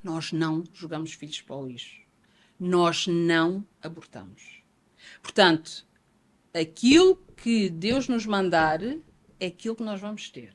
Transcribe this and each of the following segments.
Nós não jogamos filhos para o lixo. Nós não abortamos. Portanto, aquilo que Deus nos mandar é aquilo que nós vamos ter.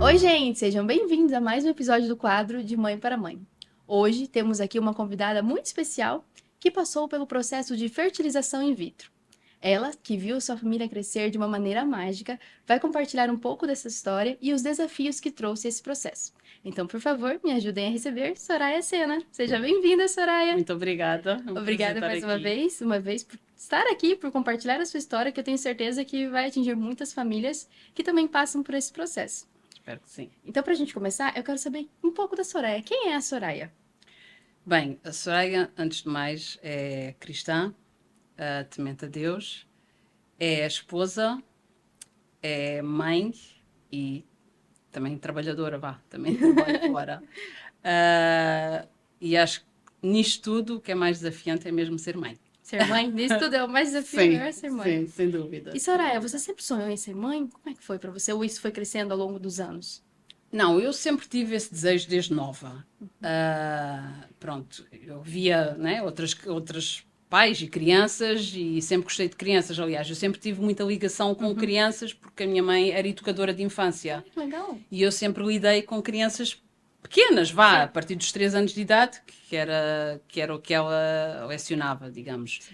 Oi, gente, sejam bem-vindos a mais um episódio do quadro De Mãe para Mãe. Hoje temos aqui uma convidada muito especial que passou pelo processo de fertilização in vitro. Ela, que viu sua família crescer de uma maneira mágica, vai compartilhar um pouco dessa história e os desafios que trouxe esse processo. Então, por favor, me ajudem a receber Soraya Sena. Seja bem-vinda, Soraya! Muito obrigada. É um Obrigada prazer mais estar uma vez por estar aqui, por compartilhar a sua história, que eu tenho certeza que vai atingir muitas famílias que também passam por esse processo. Espero que sim. Então, para a gente começar, eu quero saber um pouco da Soraya. Quem é a Soraya? Bem, a Soraya, antes de mais, é cristã, temente a Deus, é esposa, é mãe e também trabalhadora, também trabalho fora. E acho que nisto tudo o que é mais desafiante é mesmo ser mãe. Ser mãe? Nisso tudo é o mais desafio, Sim, é ser mãe. sim, sem dúvida. E Soraya, você sempre sonhou em ser mãe? Como é que foi para você? Ou isso foi crescendo ao longo dos anos? Não, eu sempre tive esse desejo desde nova. Pronto, eu via, né, outras pais e crianças e sempre gostei de crianças. Aliás, eu sempre tive muita ligação com crianças porque a minha mãe era educadora de infância. Que legal. E eu sempre lidei com crianças pequenas, a partir dos 3 anos de idade, que era o que ela lecionava, digamos.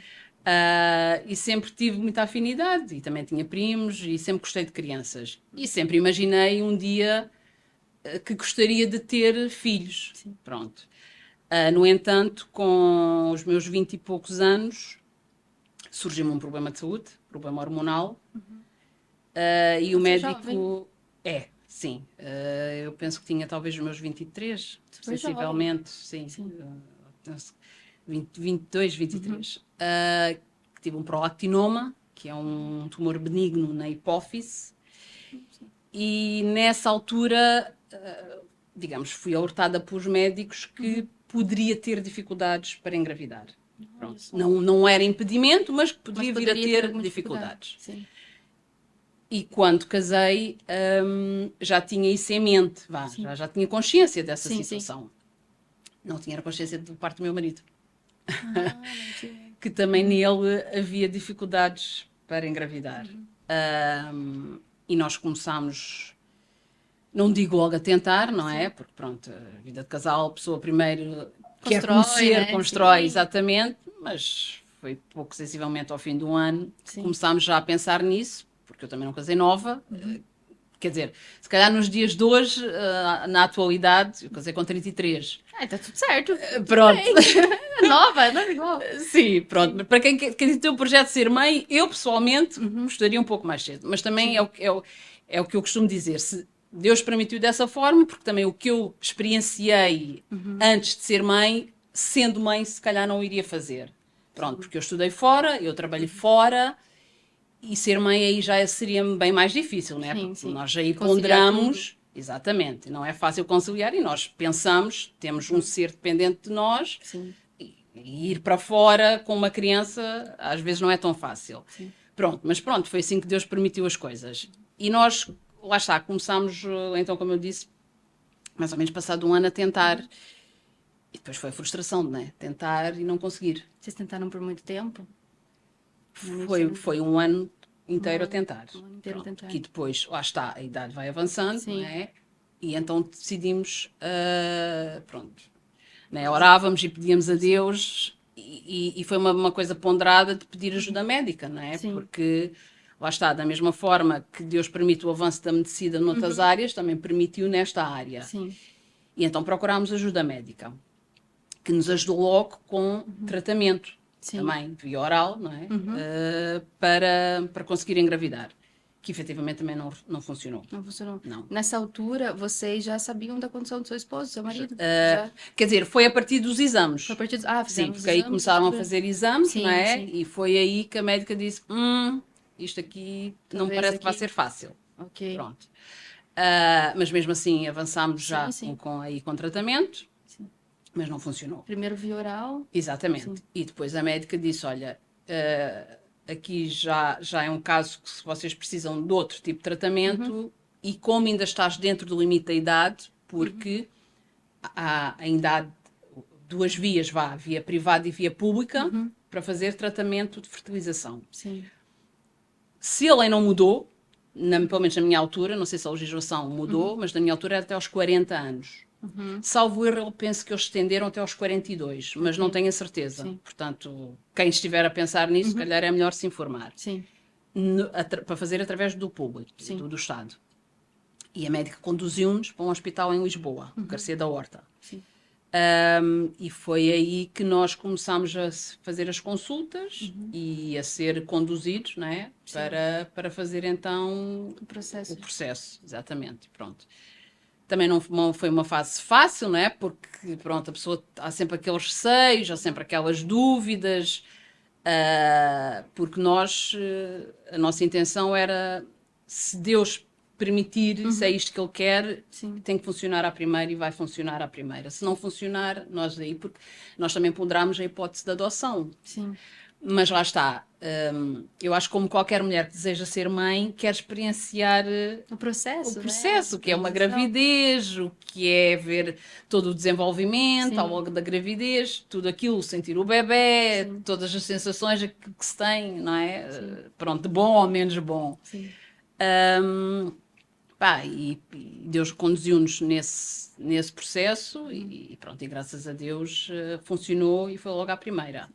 E sempre tive muita afinidade e também tinha primos e sempre gostei de crianças. E sempre imaginei um dia que gostaria de ter filhos. Sim. Pronto. No entanto, com os meus 20 e poucos anos, surgiu-me um problema de saúde, problema hormonal, e o Você é jovem? médico. Sim. Eu penso que tinha talvez os meus 23, Super sensivelmente, jovem. sim. Sim. 22, 23. Que tive um prolactinoma, que é um tumor benigno na hipófise, e nessa altura, digamos, fui alertada pelos médicos que poderia ter dificuldades para engravidar. Pronto. Não era impedimento, mas que poderia vir a ter dificuldades. Sim. E quando casei, já tinha isso em mente, já tinha consciência dessa situação. Não tinha consciência do parte do meu marido. Que também nele havia dificuldades para engravidar. E nós começámos, não digo logo a tentar, não é? Porque pronto, a vida de casal, a pessoa primeiro quer conhecer, né? constrói, Sim. exatamente, mas foi pouco sensivelmente ao fim do ano que Sim. começámos já a pensar nisso, porque eu também não casei nova. Quer dizer, se calhar nos dias de hoje, na atualidade, eu casei com 33. Tá tudo certo. Pronto. Nova, não é igual. Sim, pronto. Mas para quem tem o projeto de ser mãe, eu pessoalmente gostaria um pouco mais cedo. Mas também é o que eu costumo dizer. Se Deus permitiu dessa forma, porque também o que eu experienciei antes de ser mãe, sendo mãe, se calhar não iria fazer. Pronto, porque eu estudei fora, eu trabalhei fora. E ser mãe aí já seria bem mais difícil, né? Sim, Porque sim. nós aí Conciliar ponderamos, exatamente, não é fácil conciliar e nós pensamos, temos um ser dependente de nós Sim. e ir para fora com uma criança às vezes não é tão fácil. Sim. Pronto, mas pronto, foi assim que Deus permitiu as coisas. E nós, lá está, começámos, então, como eu disse, mais ou menos passado um ano a tentar. E depois foi a frustração, né? Tentar e não conseguir. Vocês tentaram por muito tempo? Foi um ano inteiro a tentar. Um ano inteiro a tentar. Que depois, lá está, a idade vai avançando, Sim. não é? E então decidimos, pronto, né? Orávamos e pedíamos a Deus e foi uma coisa ponderada de pedir ajuda médica, não é? Sim. Porque, lá está, da mesma forma que Deus permite o avanço da medicina noutras áreas, também permitiu nesta área. Sim. E então procurámos ajuda médica, que nos ajudou logo com tratamento. Sim. Também, via oral, não é? Para conseguir engravidar. Que efetivamente também não funcionou. Não funcionou? Não. Nessa altura, vocês já sabiam da condição do seu esposo, do seu marido? Quer dizer, foi a partir dos exames. Foi a partir dos... Sim, fizemos porque aí começaram a fazer exames, sim, não é? sim. E foi aí que a médica disse: isto aqui não Talvez parece que vai aqui- ser fácil. Ok. Pronto. Mas mesmo assim avançámos já sim. com tratamento, Sim. mas não funcionou. Primeiro via oral. Exatamente. Sim. E depois a médica disse: olha, aqui já é um caso que se vocês precisam de outro tipo de tratamento e como ainda estás dentro do limite da idade, porque ainda há duas vias, via privada e via pública, para fazer tratamento de fertilização. Sim. Se a lei não mudou, pelo menos na minha altura, não sei se a legislação mudou, mas na minha altura era até aos 40 anos. Salvo erro, eu penso que eles estenderam até aos 42, mas não tenho a certeza. Sim. Portanto, quem estiver a pensar nisso, se calhar é melhor se informar. Sim. Para fazer através do público, Sim. do Estado. E a médica conduziu-nos para um hospital em Lisboa, Garcia da Horta. Sim. E foi aí que nós começámos a fazer as consultas e a ser conduzidos, não é? Para fazer então O processo. o processo, exatamente, pronto. Também não foi uma fase fácil, não é? Porque, pronto, a pessoa há sempre aqueles receios, há sempre aquelas dúvidas, porque a nossa intenção era, se Deus permitir, se é isto que Ele quer, tem que funcionar à primeira e vai funcionar à primeira. Se não funcionar, nós daí, porque nós também ponderámos a hipótese da adoção. Sim. Mas lá está, eu acho que como qualquer mulher que deseja ser mãe, quer experienciar O processo, o que é uma Transição. gravidez, o que é ver todo o desenvolvimento Sim. ao longo da gravidez, tudo aquilo, sentir o bebé, todas as sensações que se tem, não é? Pronto, de bom ou menos bom. Sim. E Deus conduziu-nos nesse processo e pronto, e graças a Deus funcionou e foi logo à primeira.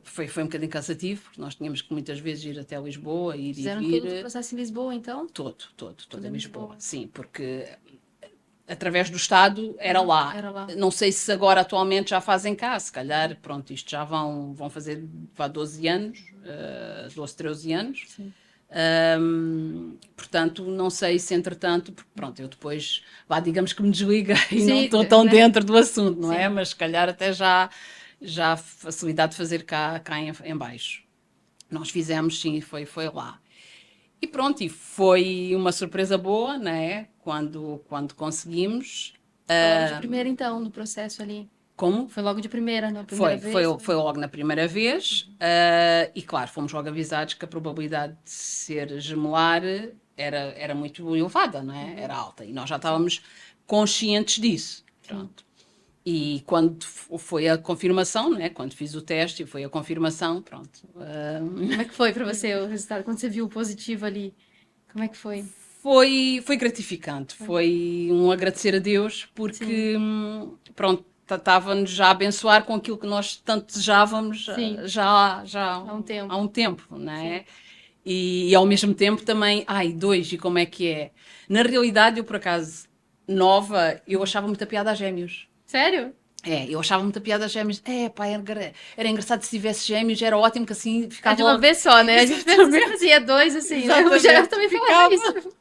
Foi um bocadinho cansativo, porque nós tínhamos que muitas vezes ir até Lisboa, ir Fizeram e vir. todo o processo em Lisboa, então? Todo em em Lisboa. Lisboa. Sim, porque através do Estado era lá. Era lá. Não sei se agora atualmente já fazem cá, se calhar, pronto, isto já vão fazer 12 anos, 12, 13 anos. Sim. Portanto, não sei se entretanto, porque pronto, eu depois, digamos que me desliguei e Sim, não estou tão né? dentro do assunto, não é? Sim. Mas se calhar até já a facilidade de fazer cá em baixo. Nós fizemos, sim, foi lá. E pronto, e foi uma surpresa boa, né? Quando conseguimos. Foi logo de primeira, então, no processo ali. Como? Foi logo de primeira, na primeira vez? Foi logo na primeira vez. E claro, fomos logo avisados que a probabilidade de ser gemelar era muito elevada, não é? Era alta. E nós já estávamos conscientes disso. Pronto. E quando foi a confirmação, né? Quando fiz o teste e foi a confirmação, pronto. Como é que foi para você o resultado? Quando você viu o positivo ali, como é que foi? Foi gratificante, foi um agradecer a Deus, porque, pronto, estava-nos já a abençoar com aquilo que nós tanto desejávamos já há um tempo, não é? E ao mesmo tempo também, e como é que é? Na realidade, eu por acaso, nova, eu achava muita piada a gêmeos. Sério? Eu achava muita piada a gêmeos. Era engraçado se tivesse gêmeos, era ótimo que assim ficava de uma vez só, né? A gente fazia dois, assim, né? Eu também falava isso.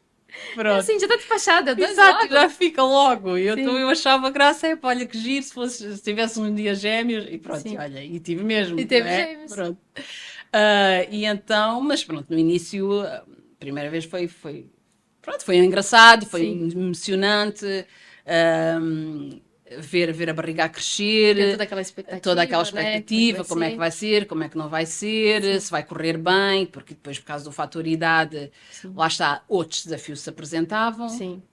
Pronto. Assim, já está despachada, dois Exato, logo. já fica logo. Eu achava graça, olha que giro se tivesse um dia gêmeos. E pronto, olha, e tive mesmo. E teve gêmeos. Pronto. E então, mas pronto, no início, a primeira vez foi engraçado, foi emocionante. Ver a barriga a crescer, Ter toda aquela expectativa, né? Como é que vai ser, como é que não vai ser, se vai correr bem, porque depois, por causa do fator idade, lá está, outros desafios se apresentavam. Sim.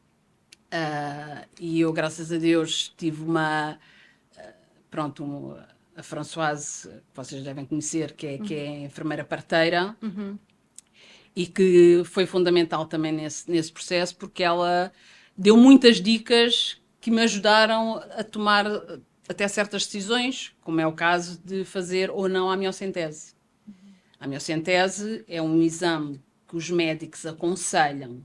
E eu, graças a Deus, tive a Françoise, que vocês devem conhecer, que é enfermeira parteira, e que foi fundamental também nesse processo, porque ela deu muitas dicas que me ajudaram a tomar até certas decisões, como é o caso de fazer ou não a amniocentese. A amniocentese é um exame que os médicos aconselham,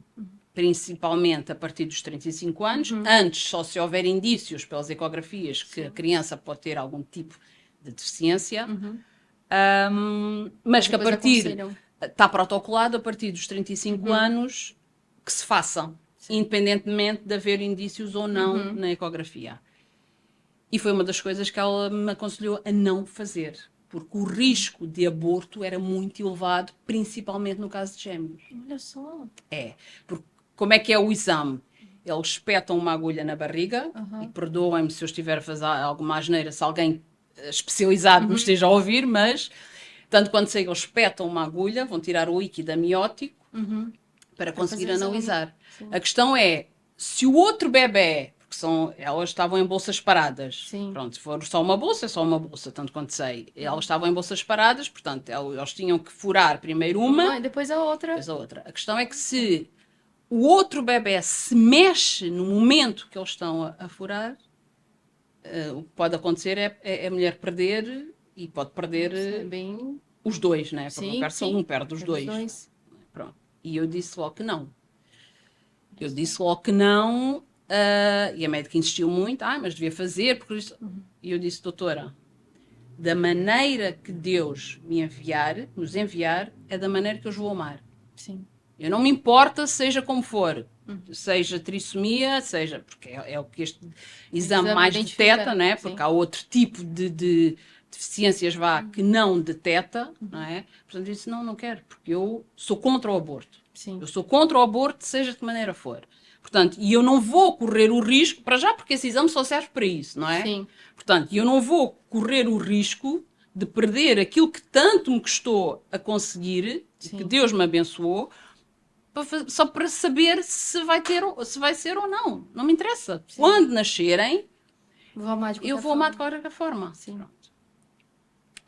principalmente a partir dos 35 anos, antes só se houver indícios pelas ecografias que a criança pode ter algum tipo de deficiência, mas que a partir, está protocolado a partir dos 35 anos que se façam. Independentemente de haver indícios ou não na ecografia. E foi uma das coisas que ela me aconselhou a não fazer, porque o risco de aborto era muito elevado, principalmente no caso de gêmeos. Olha só. Porque como é que é o exame? Eles espetam uma agulha na barriga, e perdoem-me se eu estiver a fazer alguma asneira, se alguém especializado me esteja a ouvir, mas Tanto quando sei que eles espetam uma agulha, vão tirar o líquido amniótico para conseguir fazer analisar. Sim. A questão é, se o outro bebé, porque elas estavam em bolsas paradas, Sim. pronto, se for só uma bolsa, é só uma bolsa, tanto quanto sei. Elas estavam em bolsas paradas, portanto, eles tinham que furar primeiro uma, E depois a outra. depois a outra. A questão é que se o outro bebé se mexe no momento que eles estão a furar, o que pode acontecer é a mulher perder e pode perder É bem... os dois, né? Porque Sim, não perde só sim. um, perde os Perde dois. Pronto. E eu disse logo que não. Eu disse logo que não, e a médica insistiu muito, mas devia fazer, porque isto... E eu disse, doutora, da maneira que Deus nos enviar, é da maneira que eu os vou amar. Sim. Eu não me importa, seja como for, seja trissomia, seja, porque é o que este exame mais identifica, deteta, né? Porque sim. há outro tipo de deficiências que não deteta, não é? Portanto, eu disse, não quero, porque eu sou contra o aborto. Sim. Eu sou contra o aborto, seja de que maneira for. Portanto, e eu não vou correr o risco, para já, porque esse exame só serve para isso, não é? Sim. Portanto, eu não vou correr o risco de perder aquilo que tanto me custou a conseguir, que Deus me abençoou, só para saber se vai ser ou não. Não me interessa. Sim. Quando nascerem, eu vou amar de qualquer forma. Sim. Pronto.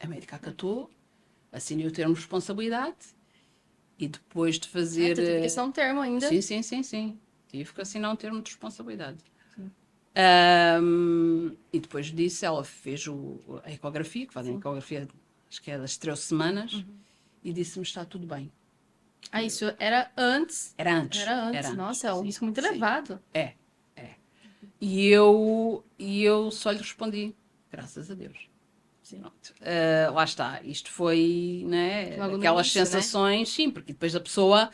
A médica acatou, assinei o termo de responsabilidade e depois de fazer. Teve que assinar um termo ainda. Sim. Tive que assinar um termo de responsabilidade. E depois disso ela fez a ecografia, que fazem a ecografia, acho que é das 13 semanas, e disse-me está tudo bem. Isso era antes. Era antes. Nossa, é um risco muito sim. elevado. É. E eu só lhe respondi, graças a Deus. Pronto. Lá está, isto foi, né, Logo no aquelas início, sensações, sim, porque depois a pessoa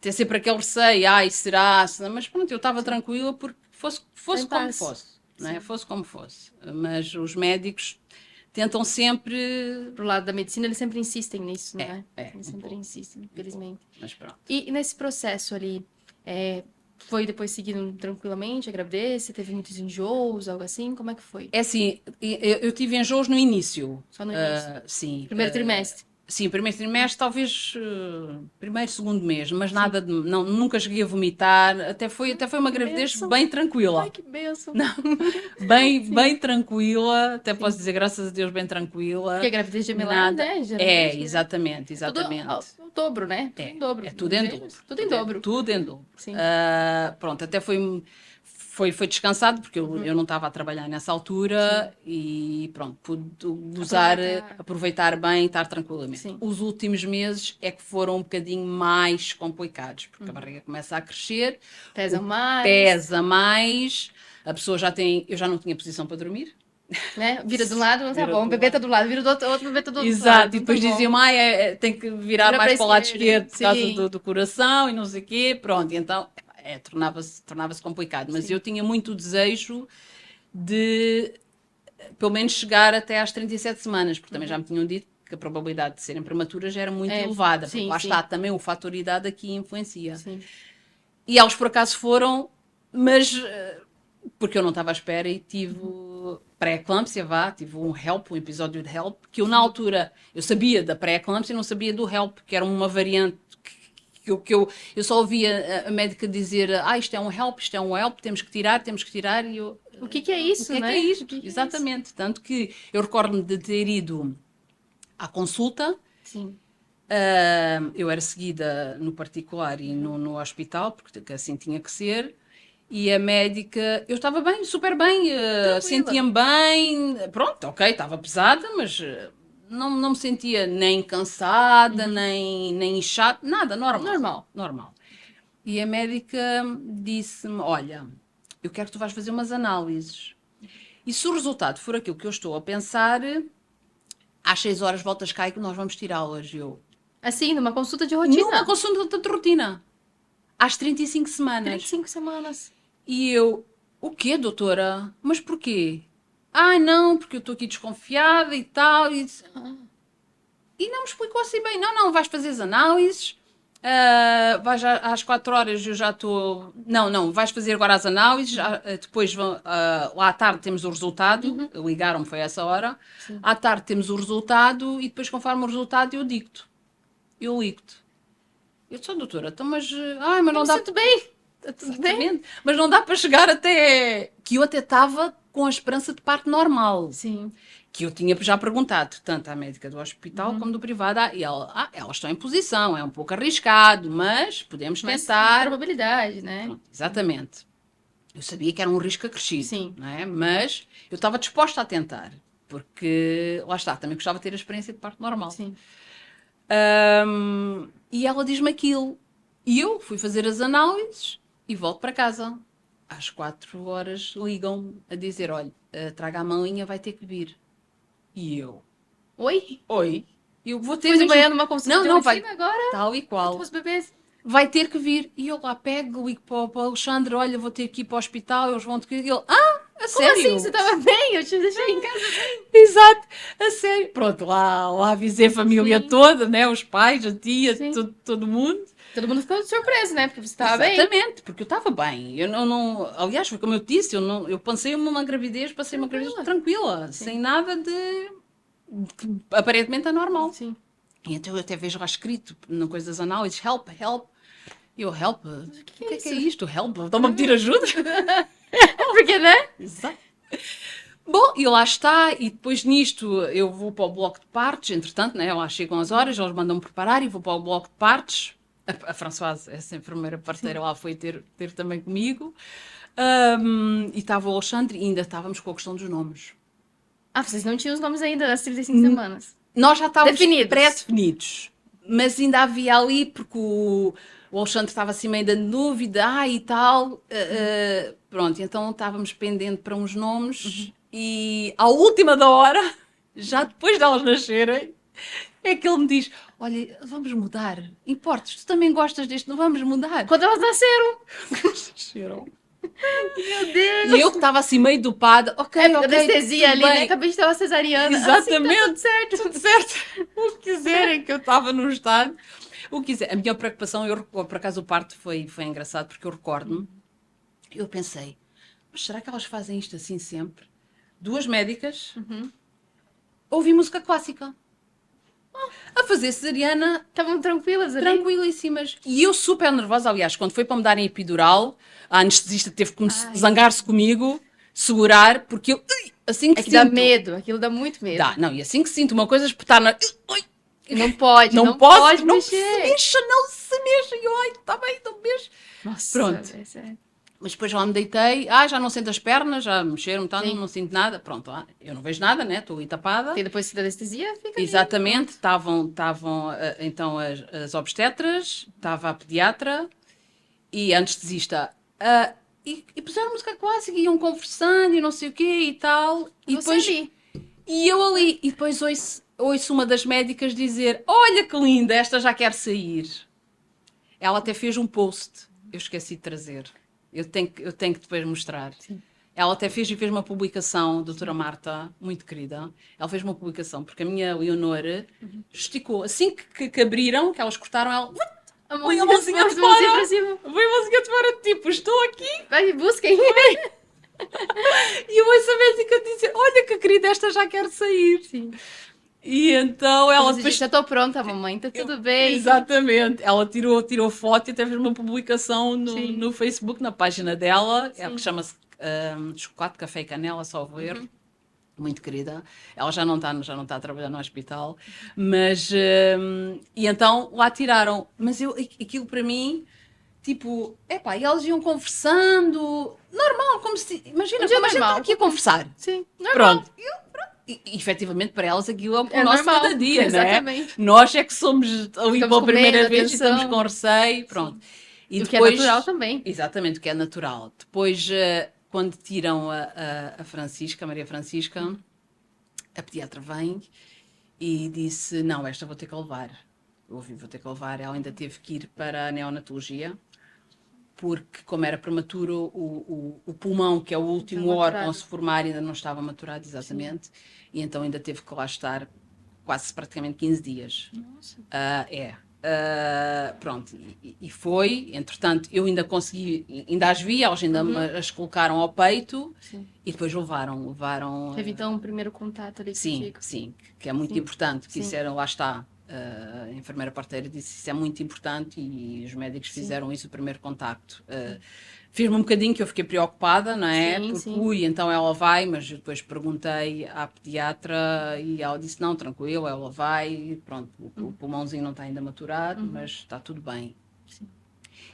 tem sempre aquele receio, será? Mas pronto, eu estava tranquila porque fosse como fosse, né? Fosse como fosse. Mas os médicos tentam sempre... Pro lado da medicina, eles sempre insistem nisso, né? Eles sempre pouco. insistem, infelizmente. Mas pronto. E nesse processo ali, foi depois seguindo tranquilamente a gravidez? Você teve muitos enjoos, algo assim? Como é que foi? É assim, eu tive enjoos no início. Só no início? Sim. Primeiro trimestre? Sim, primeiro trimestre, talvez primeiro, segundo mês, mas nada de. Não, nunca cheguei a vomitar. Até foi uma gravidez benção. bem tranquila. Ai, que benção. Bem tranquila. Até posso dizer, graças a Deus, bem tranquila. Porque a gravidez gemelar, né? Geralmente, exatamente. Tudo o dobro, né? Tudo em dobro. É tudo em dobro. Tudo em dobro. Tudo em dobro. Sim. Pronto, até foi descansado, porque eu não estava a trabalhar nessa altura. Sim. E pronto, pude aproveitar bem, estar tranquilamente. Sim. Os últimos meses é que foram um bocadinho mais complicados, porque a barriga começa a crescer, pesa mais, a pessoa eu já não tinha posição para dormir. Né? Vira de um lado, não tá bom. O bebê tá do lado, vira do outro bebê tá do outro lado. Exato, e depois diziam, tem que virar mais para o lado esquerdo por causa do coração e não sei o quê. Pronto, e então tornava-se complicado. Mas eu tinha muito desejo de, pelo menos, chegar até às 37 semanas, porque também já me tinham dito que a probabilidade de serem prematuras já era muito elevada. Porque lá está, também o fator idade aqui influencia. Sim. E elas, por acaso, foram, mas porque eu não estava à espera e tive pré-eclâmpsia, tive um episódio de HELP, que eu na altura, eu sabia da pré-eclâmpsia e não sabia do HELP, que era uma variante que eu só ouvia a médica dizer, isto é um HELP, temos que tirar, e eu... O que é isso, né? O que é isto? Exatamente. Tanto que eu recordo-me de ter ido à consulta. Sim. Eu era seguida no particular e no hospital, porque assim tinha que ser. E a médica, eu estava bem, super bem, sentia-me bem, pronto, ok, estava pesada, mas não me sentia nem cansada, nem inchada, nada, normal. E a médica disse-me, olha, eu quero que tu vais fazer umas análises. E se o resultado for aquilo que eu estou a pensar, às 6 horas voltas cá e nós vamos tirá-las. Assim, numa consulta de rotina? Numa consulta de rotina. Às 35 semanas. 35 semanas. E eu, o quê, doutora? Mas porquê? Não, porque eu estou aqui desconfiada e tal. E não me explicou assim bem. Não, vais fazer as análises Vais às 4 horas, eu já estou. Não, não, vais fazer agora as análises, depois lá à tarde temos o resultado. Ligaram-me, foi essa hora. Sim. À tarde temos o resultado e depois, conforme o resultado, eu digo-te. Eu ligo-te. Eu sou doutora, então, mas Eu não me dá. sinto bem. Tá tudo bem? Exatamente. Mas não dá para chegar até. Que eu até estava com a esperança de parto normal. Sim. Que eu tinha já perguntado, tanto à médica do hospital como do privado, e elas estão em posição, é um pouco arriscado, mas podemos Mas tentar. probabilidade, né? Pronto, exatamente. Eu sabia que era um risco acrescido, Sim. não é? Mas eu estava disposta a tentar, porque lá está, também gostava de ter a experiência de parto normal. Sim. E ela diz-me aquilo. E eu fui fazer as análises e volto para casa. Às 4 horas ligam-me a dizer: olha, traga a malinha, vai ter que vir. E eu, Oi? oi, eu vou ter Depois de mesmo. manhã numa consulta Não, de não, vai. medicina, agora Tal e qual. os bebês. Vai ter que vir. E eu lá pego, ligo para o Alexandre: olha, vou ter que ir para o hospital, eles vão ter que ir. E ele: a Como assim? sério? Você tava bem? Eu te deixei em casa. Exato, a sério. Pronto, lá avisei a família Sim. toda, né? Os pais, a tia, Sim. todo mundo. Todo mundo ficou surpreso, né? Porque você tava bem. Exatamente, porque eu estava bem. Eu não, aliás, foi como eu te disse, eu passei uma gravidez, passei uma gravidez tranquila, sem nada de que aparentemente é normal. Sim. E então eu até vejo lá escrito na coisa das análises, help, help. E eu, help? O que é isto? Help? Estão-me a pedir ajuda? Porque, né? Exato. Bom, e lá está, e depois nisto eu vou para o bloco de partes, entretanto, né, lá chegam as horas, eles mandam-me preparar e vou para o bloco de partes. A Françoise, essa enfermeira parteira lá, foi ter também comigo. E estava o Alexandre e ainda estávamos com a questão dos nomes. Ah, vocês não tinham os nomes ainda das 35 semanas. Nós já estávamos Definidos. pré-definidos, mas ainda havia ali, porque o Alexandre estava assim meio da dúvida, e tal. Pronto, então estávamos pendente para uns nomes e à última da hora, já depois delas nascerem, é que ele me diz: olha, vamos mudar. Importas, tu também gostas deste, não vamos mudar? Quando elas nasceram. Nasceram. Meu Deus. E eu que estava assim meio dopada, ok, É, ok, anestesia tudo ali, bem. né? Acabei de ter uma cesariana. Exatamente. Assim, tá tudo certo. Tudo certo. O que quiserem, que eu estava num estado. O que quiser. A minha preocupação, por acaso o parto foi engraçado, porque eu recordo-me, eu pensei, mas será que elas fazem isto assim sempre? Duas médicas, ouvir música clássica. A fazer cesariana, Estavam tranquilas ali? tranquilíssimas. E eu super nervosa, aliás, quando foi para me darem epidural, a anestesista teve que Ai. zangar-se comigo, segurar, porque eu, assim que É que dá sinto... medo, aquilo dá muito medo. Dá, não, e assim que sinto uma coisa espetar na... Ui, Não pode, não não posso, pode não mexer. se mexa, não se mexa. E eu, ai, está bem, não mexe. Nossa, Pronto. sério. Mas depois lá me deitei, já não sinto as pernas, já mexeram, tá, Sim. não sinto nada. Pronto, eu não vejo nada, né? Estou ali tapada. E depois da anestesia, fica ali. Exatamente, estavam então as obstetras, estava a pediatra e a anestesista. E puseram música clássica, iam conversando e não sei o quê e tal. E Você depois, ali. e eu ali, e depois ouço uma das médicas dizer: olha que linda, esta já quer sair. Ela até fez um post, eu esqueci de trazer. Eu tenho que depois mostrar. Sim. Ela até fez uma publicação, a doutora Marta, muito querida. Ela fez uma publicação, porque a minha Leonor esticou. Assim que abriram, que elas cortaram, ela põe a mãozinha de fora. pra cima. Põe a mãozinha de fora, tipo, estou aqui. Vai, busquem. E eu ouço a médica dizer: olha que querida, esta já quer sair. Sim. E então ela Ela depois. já tô pronta, mamãe, tá tudo bem. Exatamente. Ela tirou foto e até fez uma publicação Sim. no Facebook, na página dela, é Sim. que chama-se Chocolate, Café e Canela, salvo erro. Muito querida. Ela já não está a trabalhar no hospital. Mas, e então lá tiraram. Mas aquilo para mim, tipo, epá, e elas iam conversando, normal, como se, imagina, Um dia como a gente está normal. aqui a conversar. Sim, normal. Pronto. E efetivamente para elas aquilo é o É nosso normal, cada dia, não é? exatamente. Nós é que somos ali Estamos pela com primeira medo, vez e atenção. estamos com receio, pronto. E O que é natural também. Exatamente, o que é natural. Depois, quando tiram a Francisca, a Maria Francisca, a pediatra vem e disse: não, esta vou ter que levar. Eu ouvi, vou ter que levar. Ela ainda teve que ir para a neonatologia, porque como era prematuro, o pulmão, que é o último Estava órgão maturado. a se formar, ainda não estava maturado, exatamente. E então ainda teve que lá estar quase praticamente 15 dias. Nossa. Pronto, e foi, entretanto, eu ainda consegui, ainda as vi, elas ainda as colocaram ao peito. Sim. E depois levaram. Teve então um primeiro contato ali Sim, contigo. sim, que é muito Sim. importante, que Sim. isso era, lá está, a enfermeira parteira disse isso é muito importante e os médicos fizeram isso, o primeiro contacto. Fez-me um bocadinho que eu fiquei preocupada, não é? Sim, Porque, sim. então ela vai, mas eu depois perguntei à pediatra e ela disse, não, tranquilo, ela vai, e pronto, o pulmãozinho não está ainda maturado, mas está tudo bem. Sim.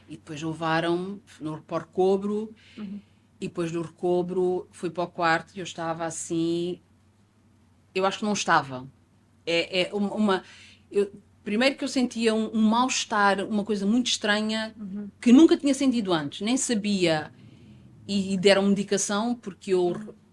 E depois levaram-me para o recobro, e depois do recobro fui para o quarto e eu estava assim, eu acho que não estava. Primeiro que eu sentia um mal-estar, uma coisa muito estranha que nunca tinha sentido antes, nem sabia. E deram medicação porque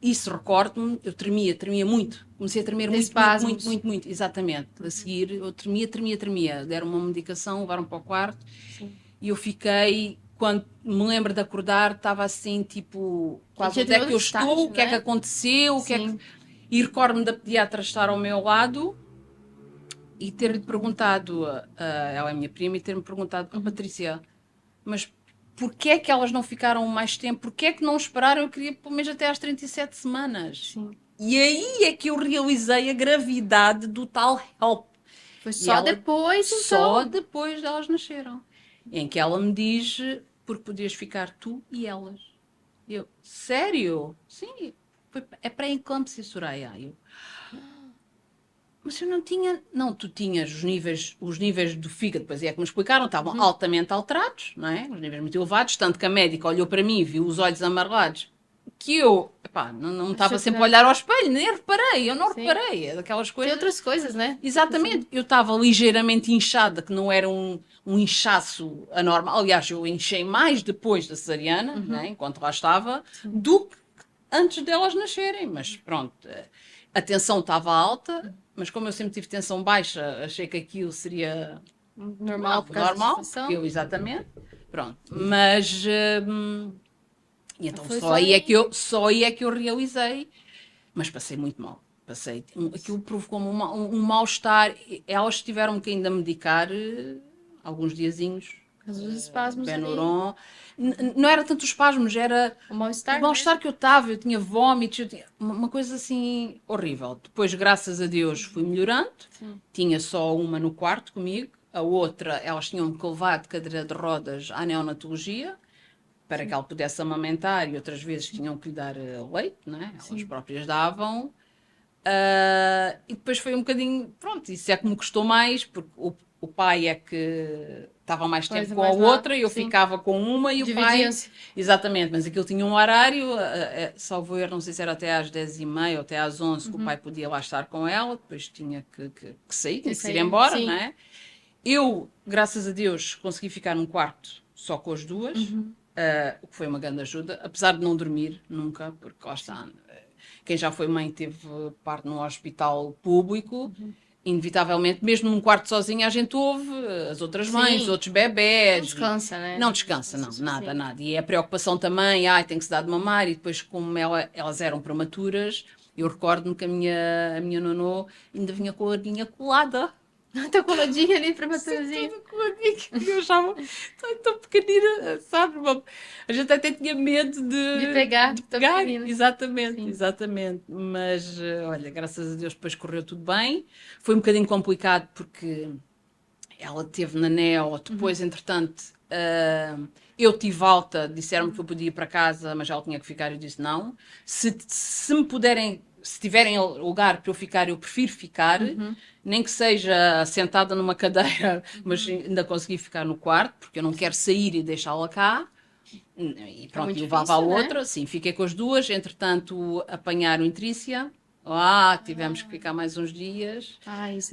isso recordo-me, eu tremia muito. Comecei a tremer muito, espasmos. muito, exatamente. A seguir, eu tremia. Deram uma medicação, levaram para o quarto. Sim. E eu fiquei, quando me lembro de acordar, estava assim, tipo, quase onde é que eu estou, o que é que aconteceu, o que é que... E recordo-me da pediatra estar ao meu lado e ter-lhe perguntado, ela é minha prima, e ter-me perguntado, Patrícia, mas porquê é que elas não ficaram mais tempo? Porquê é que não esperaram? Eu queria pelo menos até às 37 semanas. Sim. E aí é que eu realizei a gravidade do tal HELP. Foi só depois, então? Só depois delas nasceram. Em que ela me diz, porque podias ficar tu e elas. Eu, sério? Sim, é pré-eclâmpsia, Soraya. Eu, mas eu não tinha. Não, tu tinhas os níveis do fígado, depois é que me explicaram, estavam altamente alterados, não é? Os níveis muito elevados, tanto que a médica olhou para mim e viu os olhos amarelados, que eu, epá, não estava sempre a olhar ao espelho, nem reparei, eu não reparei, é daquelas coisas. Tem outras coisas, né? Exatamente, eu estava ligeiramente inchada, que não era um inchaço anormal, aliás, eu inchei mais depois da cesariana, né, enquanto lá estava, do que antes delas nascerem, mas pronto, a tensão estava alta, mas como eu sempre tive tensão baixa, achei que aquilo seria normal, por causa normal, da situação. porque eu, exatamente, pronto, mas e então Foi só aí é que eu realizei, mas passei muito mal. Aquilo provocou-me um mal-estar. Elas tiveram que ainda medicar alguns diazinhos. Os espasmos Benuron. Não era tanto os espasmos, era o mal-estar. O mal-estar que eu estava. Eu tinha vómitos, uma coisa assim horrível. Depois, graças a Deus, fui melhorando. Sim. Tinha só uma no quarto comigo. A outra, elas tinham que levar de cadeira de rodas à neonatologia para que ela pudesse amamentar, e outras vezes tinham que lhe dar leite, não é? Elas próprias davam. E depois foi um bocadinho, pronto, isso é que me custou mais, porque o pai é que estava mais tempo com a outra, e eu ficava com uma e o pai... Exatamente, mas aquilo tinha um horário, salvo erro, não sei se era até às 10h30 ou até às 11 que o pai podia lá estar com ela, depois tinha que sair, tinha que ir embora, não é? Eu, graças a Deus, consegui ficar num quarto só com as duas, o que foi uma grande ajuda, apesar de não dormir nunca, porque lá está... Quem já foi mãe teve parte num hospital público, inevitavelmente, mesmo num quarto sozinha, a gente ouve as outras mães, os outros bebés. Não descansa, né? Não descansa, não, nada. E a preocupação também, tem que se dar de mamar, e depois, como elas eram prematuras, eu recordo-me que a minha nonô ainda vinha com a orelhinha colada. Tá coladinha ali, prematurazinha. Tudo coladinho. Eu achava tão pequenina, sabe? A gente até tinha medo de pegar. Exatamente. Mas, olha, graças a Deus depois correu tudo bem. Foi um bocadinho complicado porque ela teve na neo, depois, entretanto, eu tive alta, disseram-me que eu podia ir para casa, mas ela tinha que ficar, eu disse não. Se me puderem, se tiverem lugar para eu ficar, eu prefiro ficar, nem que seja sentada numa cadeira, mas ainda consegui ficar no quarto, porque eu não quero sair e deixá-la cá. E pronto, e levava a outra, sim, fiquei com as duas, entretanto apanharam intrícia, tivemos que ficar mais uns dias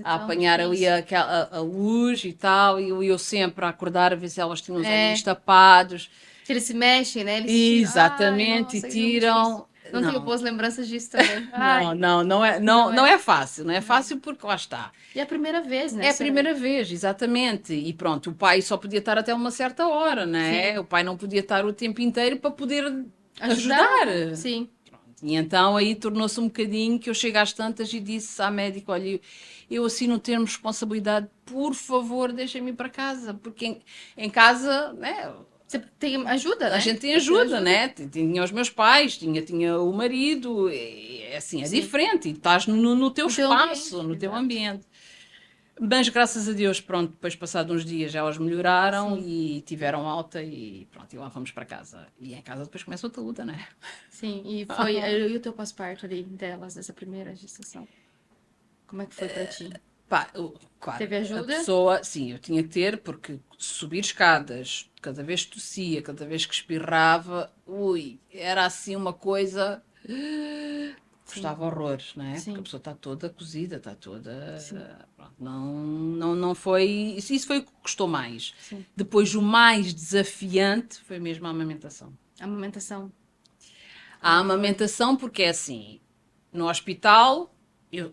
a apanhar ali a luz e tal, e eu sempre a acordar a ver se elas tinham os olhinhos tapados. Eles se mexem, né? Eles exatamente, tiram. E tiram. Não tenho boas lembranças disso também. Não é fácil, não é fácil porque lá está. E é a primeira vez, né? É a primeira vez, exatamente. E pronto, o pai só podia estar até uma certa hora, não é? O pai não podia estar o tempo inteiro para poder ajudar. Sim. Pronto, E então aí tornou-se um bocadinho que eu chego às tantas e disse à médica, olha, eu assim não termos responsabilidade, por favor, deixem-me ir para casa, porque em casa, né, Você tem ajuda, né? a gente tem ajuda, né? Tinha os meus pais, tinha o marido, é assim, é Sim. diferente, e estás no teu No teu espaço, ambiente, no teu exato. ambiente. Mas graças a Deus, pronto, depois passados uns dias elas melhoraram e tiveram alta e pronto, e lá fomos para casa. E em casa depois começa outra luta, né? Sim, e foi. E o teu pós-parto ali delas, dessa primeira gestação? Como é que foi pra ti? Pá, claro, Teve ajuda? a pessoa, sim, eu tinha que ter, porque subir escadas, cada vez que tossia, cada vez que espirrava, ui, era assim uma coisa. Custava horrores, não é? Sim. Porque a pessoa está toda cozida, está toda. Sim. Pronto, não foi. Isso foi o que custou mais. Sim. Depois, o mais desafiante foi mesmo a amamentação. Amamentação. A amamentação, porque é assim, no hospital,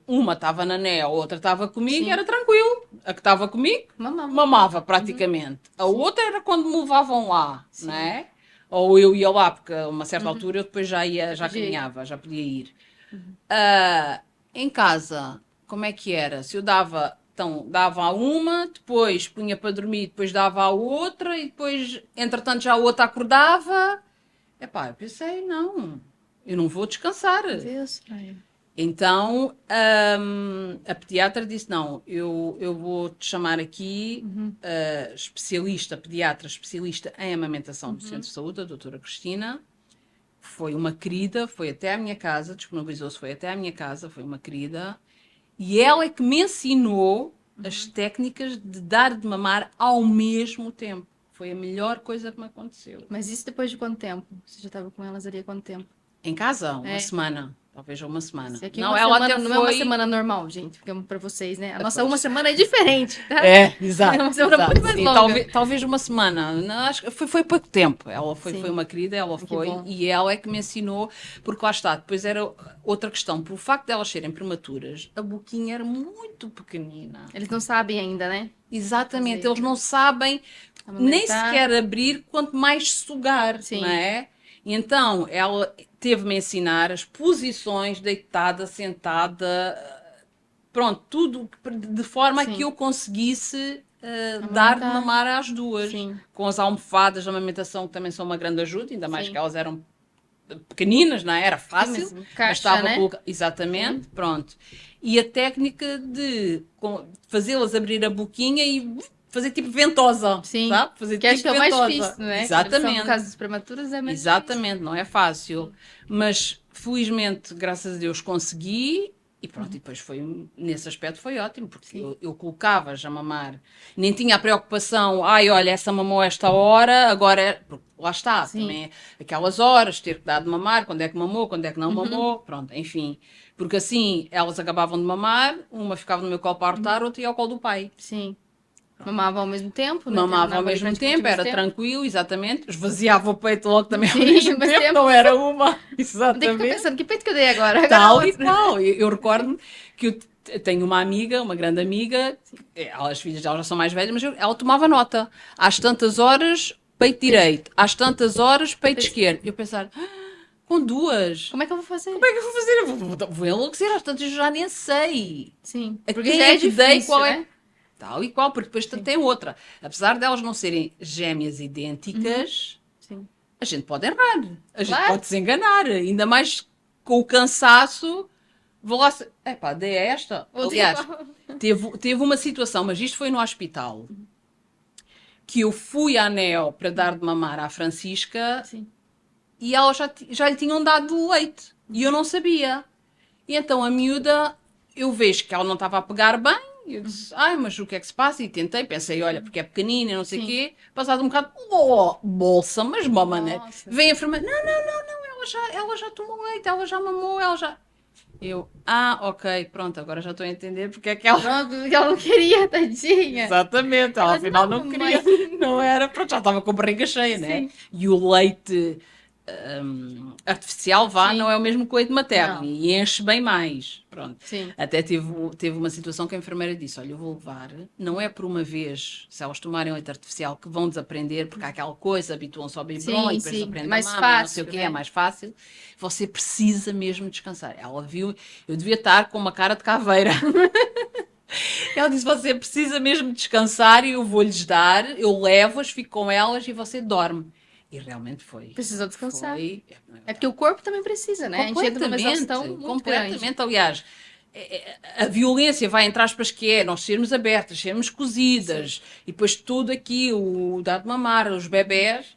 uma estava na NEA, a outra estava comigo, Sim. era tranquilo. A que estava comigo, Mamava. mamava praticamente. A outra era quando me levavam lá, Sim. não é? Ou eu ia lá, porque a uma certa altura eu depois já podia ir. caminhava, já podia ir. Ah, em casa, como é que era? Se eu dava, então, dava a uma, depois punha para dormir, depois dava a outra, e depois, entretanto, já a outra acordava. Epá, eu pensei, não, eu não vou descansar. Deus, pai. Então, a pediatra disse, não, eu vou te chamar aqui, especialista, pediatra, especialista em amamentação do Centro de Saúde, a doutora Cristina. Foi uma querida, foi até à minha casa, disponibilizou-se, foi até à minha casa, foi uma querida. E ela é que me ensinou as técnicas de dar de mamar ao mesmo tempo. Foi a melhor coisa que me aconteceu. Mas isso depois de quanto tempo? Você já estava com elas ali há quanto tempo? Em casa, uma É. semana. Talvez uma semana. Isso aqui Não, uma ela semana, até não é uma foi... semana normal, gente, ficamos pra vocês, né? A nossa Pois. uma semana é diferente, tá? É, exato. É uma semana exato. muito mais Sim, longa. talvez uma semana. Não, acho que foi pouco tempo. Ela Sim. foi uma querida, ela Que foi. bom. E ela é que me ensinou, porque lá está. Depois era outra questão. Por facto de elas serem prematuras, a boquinha era muito pequenina. Eles não sabem ainda, né? Exatamente. Fazer. Eles não sabem Amamentar. nem sequer abrir, quanto mais sugar, Sim. não é? E então, ela teve-me a ensinar as posições, deitada, sentada, pronto, tudo de forma a Sim. que eu conseguisse dar de mamar às duas. Sim. Com as almofadas de amamentação, que também são uma grande ajuda, ainda mais Sim. que elas eram pequeninas, não é? Era fácil. Sim, mas mas encaixa, estava né? Exatamente, pronto. E a técnica de fazê-las abrir a boquinha e fazer tipo ventosa, Sim. sabe? Fazer Que acho tipo que é o mais ventosa. difícil, né? Exatamente. No caso dos prematuros é mais Exatamente, não é fácil. Mas felizmente, graças a Deus, consegui. E pronto, e depois foi, nesse aspecto foi ótimo, porque eu colocava já a mamar, nem tinha a preocupação, ai, olha, essa mamou esta hora, agora é. Porque lá está, Sim. também aquelas horas, ter que dar de mamar, quando é que mamou, quando é que não mamou, pronto, enfim. Porque assim, elas acabavam de mamar, uma ficava no meu colo para arrotar, outra ia ao colo do pai. Sim. Mamava ao mesmo tempo, né? Mamava ao Terminava ali mesmo praticamente tempo, ao era mesmo tempo. tranquilo, exatamente. Esvaziava o peito logo também ao Sim, mesmo ao mesmo tempo, tempo. não era uma. Daí fica Exatamente. pensando, que peito que eu dei agora? Agora Tal e outra. tal. Eu recordo-me que eu tenho uma amiga, uma grande amiga, as filhas dela já são mais velhas, mas ela tomava nota. Às tantas horas, peito direito. Às tantas horas, peito esquerdo. Eu pensar, com duas. Como é que eu vou fazer? Como é que eu vou fazer? Eu vou enlouquecer, às tantas eu já nem sei. Sim. A Porque quem já é é que dei, difícil, qual é? né? Tal e qual, porque depois tem outra. Apesar delas não serem gêmeas idênticas, Sim. a gente pode errar. A gente Claro. pode se enganar. Ainda mais com o cansaço. Vou lá. Epá, dei esta. Outra Aliás, igual. teve uma situação, mas isto foi no hospital. Que eu fui à NEO para dar de mamar à Francisca Sim. e ela já lhe tinham dado leite. E eu não sabia. E então a miúda, eu vejo que ela não estava a pegar bem. E eu disse, ai, mas o que é que se passa? E tentei, pensei, olha, porque é pequenina e não sei o Sim. quê. Passado um bocado, oh, bolsa, mas mama, né? Nossa. Vem a enfermeira, não, ela já tomou leite, ela já mamou, ela já... Eu, ok, pronto, agora já estou a entender porque é que ela... Pronto, porque ela não queria, tadinha. Exatamente, ela Ela afinal não, não mãe. queria, não era, pronto, já estava com a barriga cheia, né? Sim. E o leite artificial, vá, Sim. não é o mesmo que o leite materno Não. e enche bem mais. Pronto. Sim. Até teve uma situação que a enfermeira disse: olha, eu vou levar, não é por uma vez, se elas tomarem leite artificial, que vão desaprender, porque há aquela coisa, habituam-se ao biberon Sim, e depois sim. aprendem É mais a mama, e não sei fácil, o quê, né? é mais fácil. Você precisa mesmo descansar. Ela viu, eu devia estar com uma cara de caveira. Ela disse: você precisa mesmo descansar e eu vou-lhes dar, eu levo-as, fico com elas e você dorme. E realmente foi. Precisou descansar. Foi. É porque o corpo também precisa, né? A gente entra numa exaustão muito Completamente. grande. Aliás, a violência vai entre aspas que é nós sermos abertas, sermos cozidas e depois tudo aquilo, o dar de mamar, os bebés,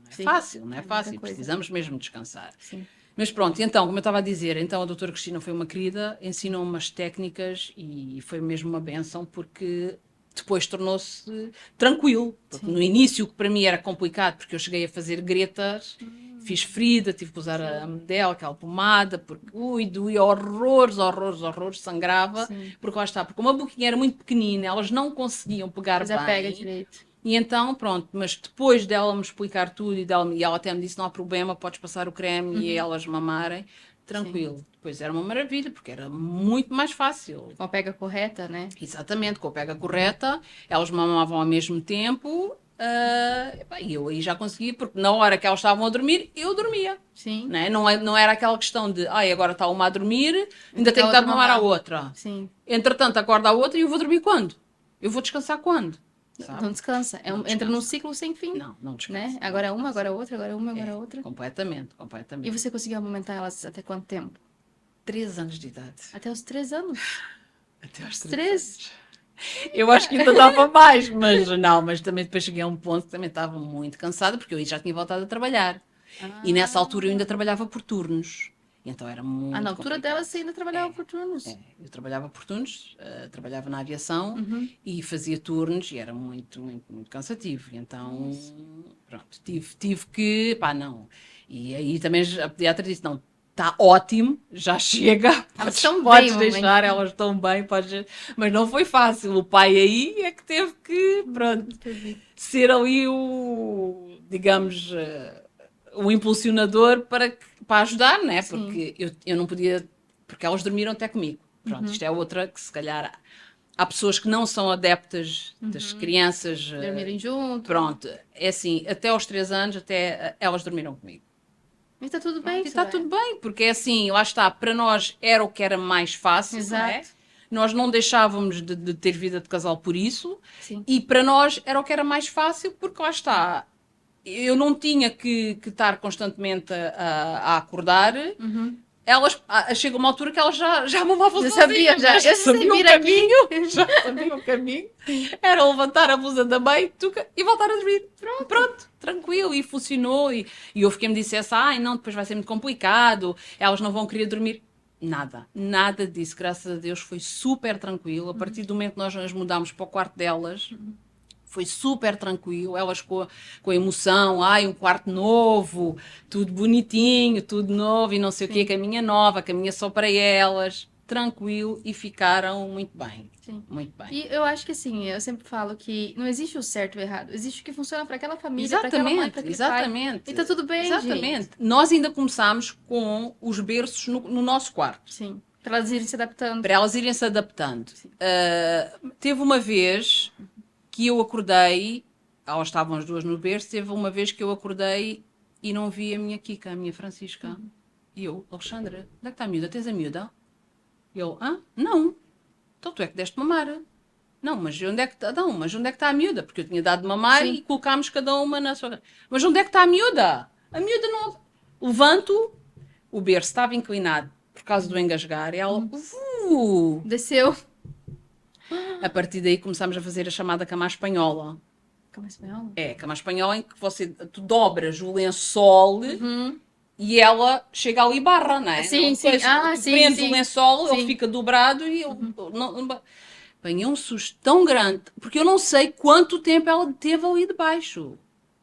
não é Sim. fácil, não é É muita fácil. coisa. Precisamos mesmo descansar. Sim. Mas pronto, então, como eu estava a dizer, então a doutora Cristina foi uma querida, ensinou umas técnicas e foi mesmo uma benção porque depois tornou-se tranquilo. Porque no início, que para mim era complicado, porque eu cheguei a fazer gretas, fiz ferida, tive que usar a Medel, aquela pomada, porque doía horrores, horrores, horrores, sangrava, Sim. porque lá está, porque uma boquinha era muito pequenina, elas não conseguiam pegar Mas já bem. pega direito. E então, pronto, mas depois dela me explicar tudo e ela até me disse: não há problema, podes passar o creme e elas mamarem, tranquilo. Depois era uma maravilha, porque era muito mais fácil. Com a pega correta, né? Exatamente, com a pega correta, elas mamavam ao mesmo tempo. E eu aí já conseguia, porque na hora que elas estavam a dormir, eu dormia. Sim. Né? Não era aquela questão de, agora está uma a dormir, ainda tenho que outra dar de mamar à mamar. outra. Sim. Entretanto, acorda a outra e eu vou dormir quando? Eu vou descansar quando? Sabe? Não descansa. Não Entra descansa. num ciclo sem fim. Não descansa. Né? Agora uma, agora outra, agora uma, agora outra. Completamente. E você conseguiu amamentar elas até quanto tempo? 3 anos de idade. Até os 3 anos. Até aos 3? Eu acho que ainda dava mais, mas também depois cheguei a um ponto que também estava muito cansada, porque eu aí já tinha voltado a trabalhar. E nessa altura eu ainda trabalhava por turnos. E então era muito Na altura complicado. dela você ainda trabalhava por turnos. Eu trabalhava por turnos, trabalhava na aviação e fazia turnos e era muito, muito, muito cansativo. E então, pronto, tive que, não. E aí também a pediatra disse: não, está ótimo, já chega, Elas estão podes bem, deixar, mamãe. elas estão bem, mas não foi fácil. O pai aí é que teve que, pronto, ser ali digamos, o impulsionador para ajudar, né? Porque eu não podia, porque elas dormiram até comigo. Pronto, isto é outra que se calhar há pessoas que não são adeptas das crianças. Dormirem junto. Pronto, é assim, até aos 3 anos, até elas dormiram comigo. E tá tudo bem, E está tudo bem, porque é assim, lá está, para nós era o que era mais fácil, não é? Exato. Nós não deixávamos de ter vida de casal por isso, Sim. e para nós era o que era mais fácil, porque lá está, eu não tinha que estar constantemente a acordar. Elas, chega uma altura que elas já mamavam Já sozinhas, sabia, já. Eu sabiam o vir aqui. caminho, já sabiam o caminho. Era levantar a blusa da mãe e voltar a dormir. Pronto, tranquilo, e funcionou. E houve quem me dissesse: não, depois vai ser muito complicado, elas não vão querer dormir. Nada disso, graças a Deus, foi super tranquilo. A partir do momento que nós nos mudámos para o quarto delas, foi super tranquilo, elas com a emoção, um quarto novo, tudo bonitinho, tudo novo e não sei o quê, caminha nova, caminha só para elas, tranquilo, e ficaram muito bem. Sim. Muito bem. E eu acho que assim, eu sempre falo que não existe o certo e o errado, existe o que funciona para aquela família, para aquela mãe, para aquele pai. E tá tudo bem, exatamente. gente. Nós ainda começámos com os berços no nosso quarto. Sim. Para elas irem se adaptando. Para elas irem se adaptando. Teve uma vez que eu acordei, elas estavam as duas no berço, teve uma vez que eu acordei e não vi a minha Kika, a minha Francisca. E eu: Alexandra, onde é que está a miúda? Tens a miúda? E eu: não. Então tu é que deste mamar. Não, mas onde é que está a miúda? Porque eu tinha dado de mamar e colocámos cada uma na sua... Mas onde é que está a miúda? A miúda não... Levanto, o berço estava inclinado por causa do engasgar e ela... Desceu. A partir daí começámos a fazer a chamada cama espanhola. Cama espanhola? Cama espanhola em que tu dobras o lençol e ela chega ali e barra, não é? Sim, não, sim. Tu prendes o lençol, ele fica dobrado e eu apanhei um susto tão grande, porque eu não sei quanto tempo ela teve ali debaixo.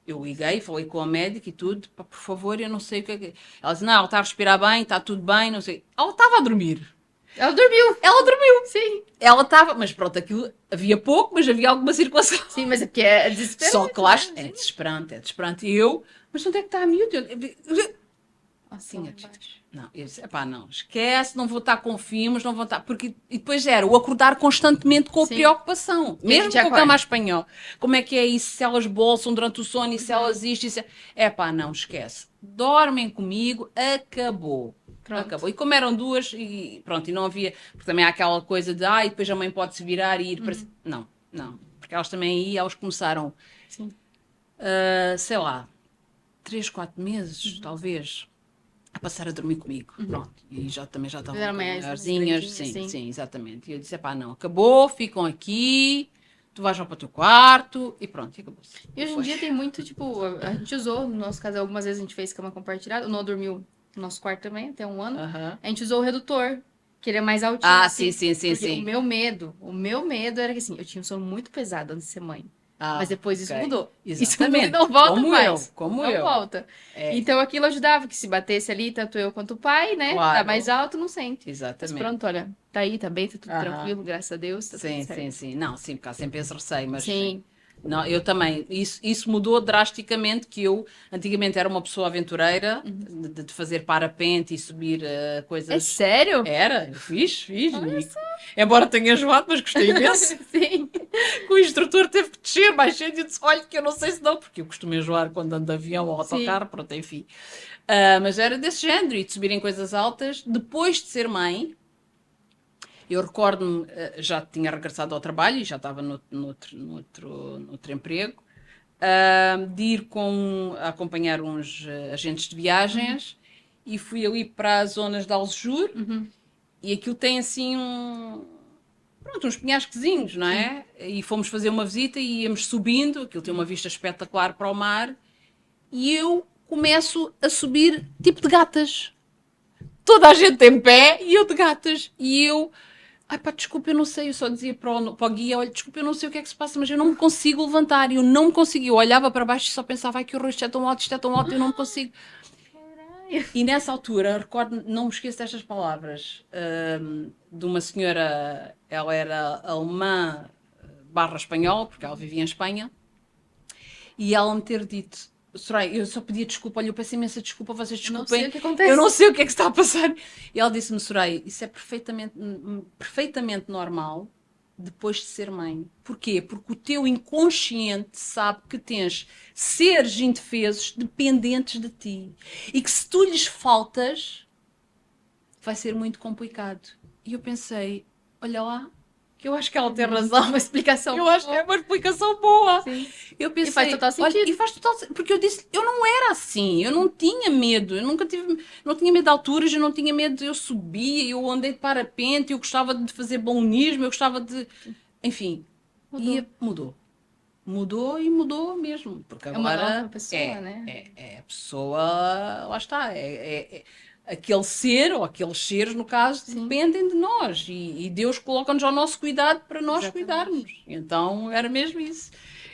Eu liguei, falei com a médica e tudo: por favor, eu não sei o que é que... Ela disse: não, ela está a respirar bem, está tudo bem, não sei. Ela estava a dormir. Ela dormiu. Ela dormiu. Sim. Ela estava, mas pronto, aquilo havia pouco, mas havia alguma circulação. Sim, mas é porque é desesperante. Só que lá né? é desesperante, é desesperante. E eu, mas onde é que está a miúda? Nossa, Tinha lá dito. embaixo. Não, eu disse, epá, não, esquece, não vou estar com filmes, não vou estar, porque, e depois era o acordar constantemente com a Sim. preocupação, E a mesmo gente com a acorda. cama a espanhol, como é que é isso, se elas bolsam durante o sono, e se elas isto, e se... epá, não, esquece, dormem comigo, acabou. Pronto. Acabou. E como eram duas, e pronto, e não havia, porque também há aquela coisa de, e depois a mãe pode se virar e ir para... Não, não, porque elas também aí, elas começaram, Sim. sei lá, 3, 4 meses, talvez, a passar a dormir comigo. Pronto. E também já estavam Eram mais maiorzinhas. grandinhas, Sim, sim. sim, exatamente. E eu disse, pá, não, acabou, ficam aqui, tu vais lá para o teu quarto e pronto, e acabou-se. E hoje em dia tem muito, tipo, a gente usou, no nosso caso, algumas vezes a gente fez cama compartilhada. O Noah dormiu no nosso quarto também, até 1 ano. Aham. A gente usou o redutor, que ele é mais altinho, Ah, assim. sim, sim, sim, Porque sim. o meu medo era que, assim, eu tinha um sono muito pesado antes de ser mãe. Ah, Mas depois isso ok. mudou. Isso Exatamente. mudou e não volta Como mais. eu, como não eu. volta. É. Então aquilo ajudava, que se batesse ali, tanto eu quanto o pai, né? Tá Claro. mais alto, não sente. Mas Exatamente. pronto, olha, tá aí, tá bem, tá tudo Aham. tranquilo, graças a Deus, tá Sim, tudo certo. sim, sim. Não, sim, porque há sempre esse receio, mas Sim. Não, eu também. Isso mudou drasticamente, que eu antigamente era uma pessoa aventureira, de fazer parapente e subir É coisas. sério? Era, eu fiz. Embora tenha enjoado, mas gostei imenso. Sim. Que o instrutor teve que descer mais cedo e eu disse, olha que eu não sei se não, porque eu costumo enjoar quando ando de avião ou Sim. autocarro, pronto, enfim. Mas era desse género, e de subir em coisas altas. Depois de ser mãe, eu recordo-me, já tinha regressado ao trabalho e já estava noutro emprego, de ir a acompanhar uns agentes de viagens e fui ali para as zonas de Algesur e aquilo tem assim pronto, uns penhascozinhos, não é? E fomos fazer uma visita e íamos subindo, aquilo tem uma vista espetacular para o mar e eu começo a subir tipo de gatas. Toda a gente em pé e eu de gatas. E eu, ai pá, desculpa, eu não sei. Eu só dizia para o guia, olha, desculpa, eu não sei o que é que se passa, mas eu não me consigo levantar. Eu não me consigo. Eu olhava para baixo e só pensava, ai que horror, isto é tão alto, eu não me consigo. E nessa altura, recordo, não me esqueço destas palavras, de uma senhora, ela era alemã barra espanhola, porque ela vivia em Espanha, e ela me ter dito, Soraya, eu só pedia desculpa, olha, eu peço imensa desculpa, vocês Eu não desculpem, sei o que acontece. eu não sei o que é que está a passar. E ela disse-me, Soraya, isso é perfeitamente normal depois de ser mãe. Porquê? Porque o teu inconsciente sabe que tens seres indefesos dependentes de ti. E que se tu lhes faltas, vai ser muito complicado. E eu pensei, olha lá, que eu acho que ela tem razão. Uma explicação. Eu acho que é uma explicação boa. Sim. Eu pensei, E faz total olha, sentido. e faz total sentido, porque eu disse, eu não era assim, eu não tinha medo, eu nunca tive, não tinha medo de alturas, eu não tinha medo, eu subia, eu andei de parapente, eu gostava de fazer balonismo, eu gostava de, enfim, Mudou. e mudou. Mudou e mudou mesmo, porque É uma agora nova pessoa, né? é a pessoa, lá está, aquele ser, ou aqueles seres, no caso, Sim. dependem de nós e Deus coloca-nos ao nosso cuidado para nós Exatamente. cuidarmos. Então era mesmo isso.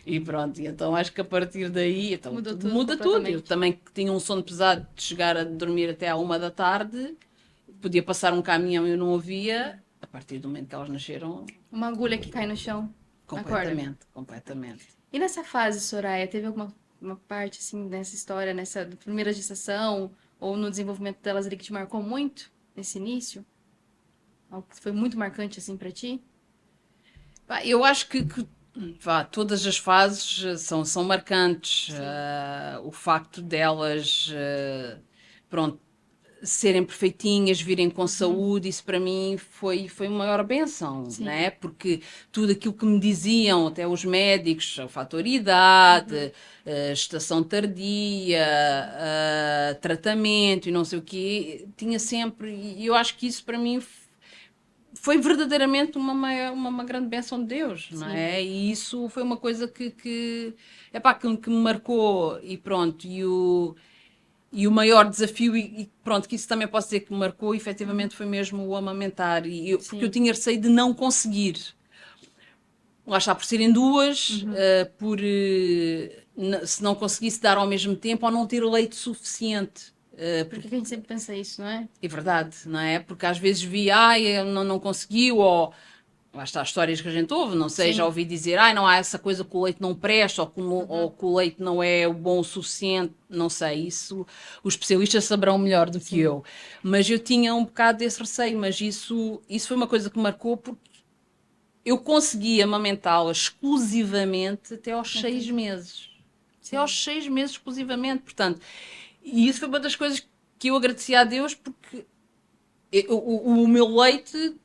E pronto, e então acho que a partir daí então, Mudou tudo tudo muda tudo. Eu completamente. também tinha um sono pesado de chegar a dormir até à 1 da tarde, podia passar um caminhão e eu não ouvia. A partir do momento que elas nasceram, Uma agulha que cai no chão. Acorda. completamente. E nessa fase, Soraya, teve alguma uma parte, assim, nessa história, nessa primeira gestação, ou no desenvolvimento delas ali que te marcou muito, nesse início? Algo que foi muito marcante, assim, pra ti? Pá, eu acho que todas as fases são marcantes. O facto delas, pronto, serem perfeitinhas, virem com saúde, isso para mim foi uma maior bênção, Sim. né? Porque tudo aquilo que me diziam, até os médicos, a fator idade, gestação tardia, tratamento e não sei o quê, tinha sempre, e eu acho que isso para mim foi verdadeiramente uma grande bênção de Deus, não é? E isso foi uma coisa epá, que me marcou e pronto, e o maior desafio, e pronto, que isso também posso dizer que me marcou, efetivamente foi mesmo o amamentar, porque eu tinha receio de não conseguir. Lá está, por serem duas, se não conseguisse dar ao mesmo tempo ou não ter leite suficiente. Por que a gente sempre pensa isso, não é? É verdade, não é? Porque às vezes via, ai, ele não conseguiu, ou lá está as histórias que a gente ouve, não sei, já Sim. ouvi dizer, ai, não há essa coisa que o leite não presta, ou que o leite não é o bom o suficiente, não sei, isso os especialistas saberão melhor do que eu. Mas eu tinha um bocado desse receio, mas isso foi uma coisa que marcou porque eu consegui amamentá-la exclusivamente até aos 6 meses. Até aos 6 meses exclusivamente, portanto, e isso foi uma das coisas que eu agradeci a Deus porque o meu leite,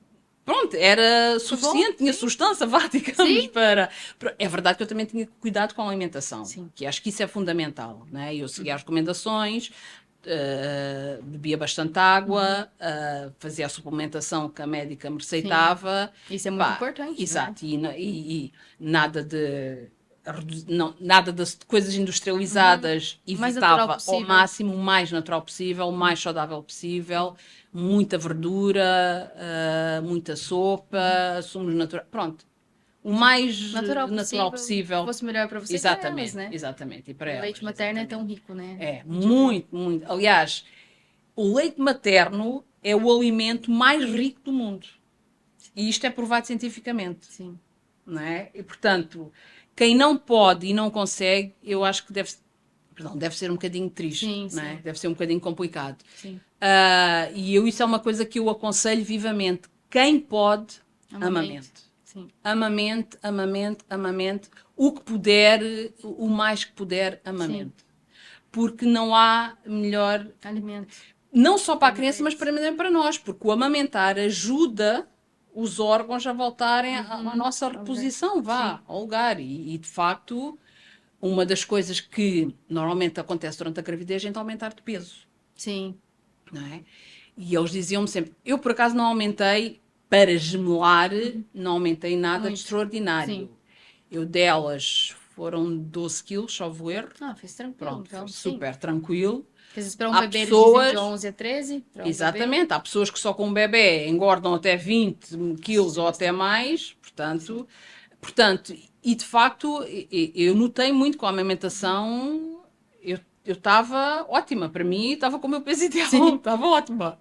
pronto, era Foi bom? suficiente, tinha sustância, vá, digamos, Sim. É verdade que eu também tinha cuidado com a alimentação, Sim. que acho que isso é fundamental, né? Eu seguia as recomendações, bebia bastante água, fazia a suplementação que a médica me receitava. Isso é muito Pá, importante, exato, e nada de nada de coisas industrializadas, O mais natural evitava ao possível. máximo o mais natural possível, o mais saudável possível, muita verdura, muita sopa, sumos naturais, pronto. O mais natural Que possível. fosse melhor para você e para elas, Exatamente, né? exatamente. E para O elas, leite materno é tão exatamente. rico, né? É, De ver. muito, muito. Aliás, o leite materno é o alimento mais rico do mundo. E isto é provado cientificamente, Sim. não é? E, portanto, quem não pode e não consegue, eu acho que deve ser um bocadinho triste, Sim, não é? sim. Deve ser um bocadinho complicado. Sim. Isso é uma coisa que eu aconselho vivamente. Quem pode, Amamente. amamente. Sim. Amamente, amamente, amamente. O que puder, o mais que puder, amamente. Porque não há melhor, Alimento. não só para a Para criança, mas bebês. também para nós, porque o amamentar ajuda os órgãos a voltarem à nossa reposição, vá, Sim. ao lugar. E, de facto, uma das coisas que normalmente acontece durante a gravidez é aumentar de peso, Sim. não é? E eles diziam-me sempre, eu por acaso não aumentei para gemelar, não aumentei nada de Muito. extraordinário. Sim. Eu delas foram 12 quilos, salvo erro. Ah, fez tranquilo, Pronto, então, foi sim. super tranquilo. Porque às vezes para um Há bebê eles dizem de pessoas, 11 a 13, para um bebê. exatamente, há pessoas que só com um bebê engordam até 20 quilos ou até mais, portanto, e de facto, eu notei muito com a amamentação, eu estava ótima, para mim estava com o meu peso ideal, Sim. estava ótima.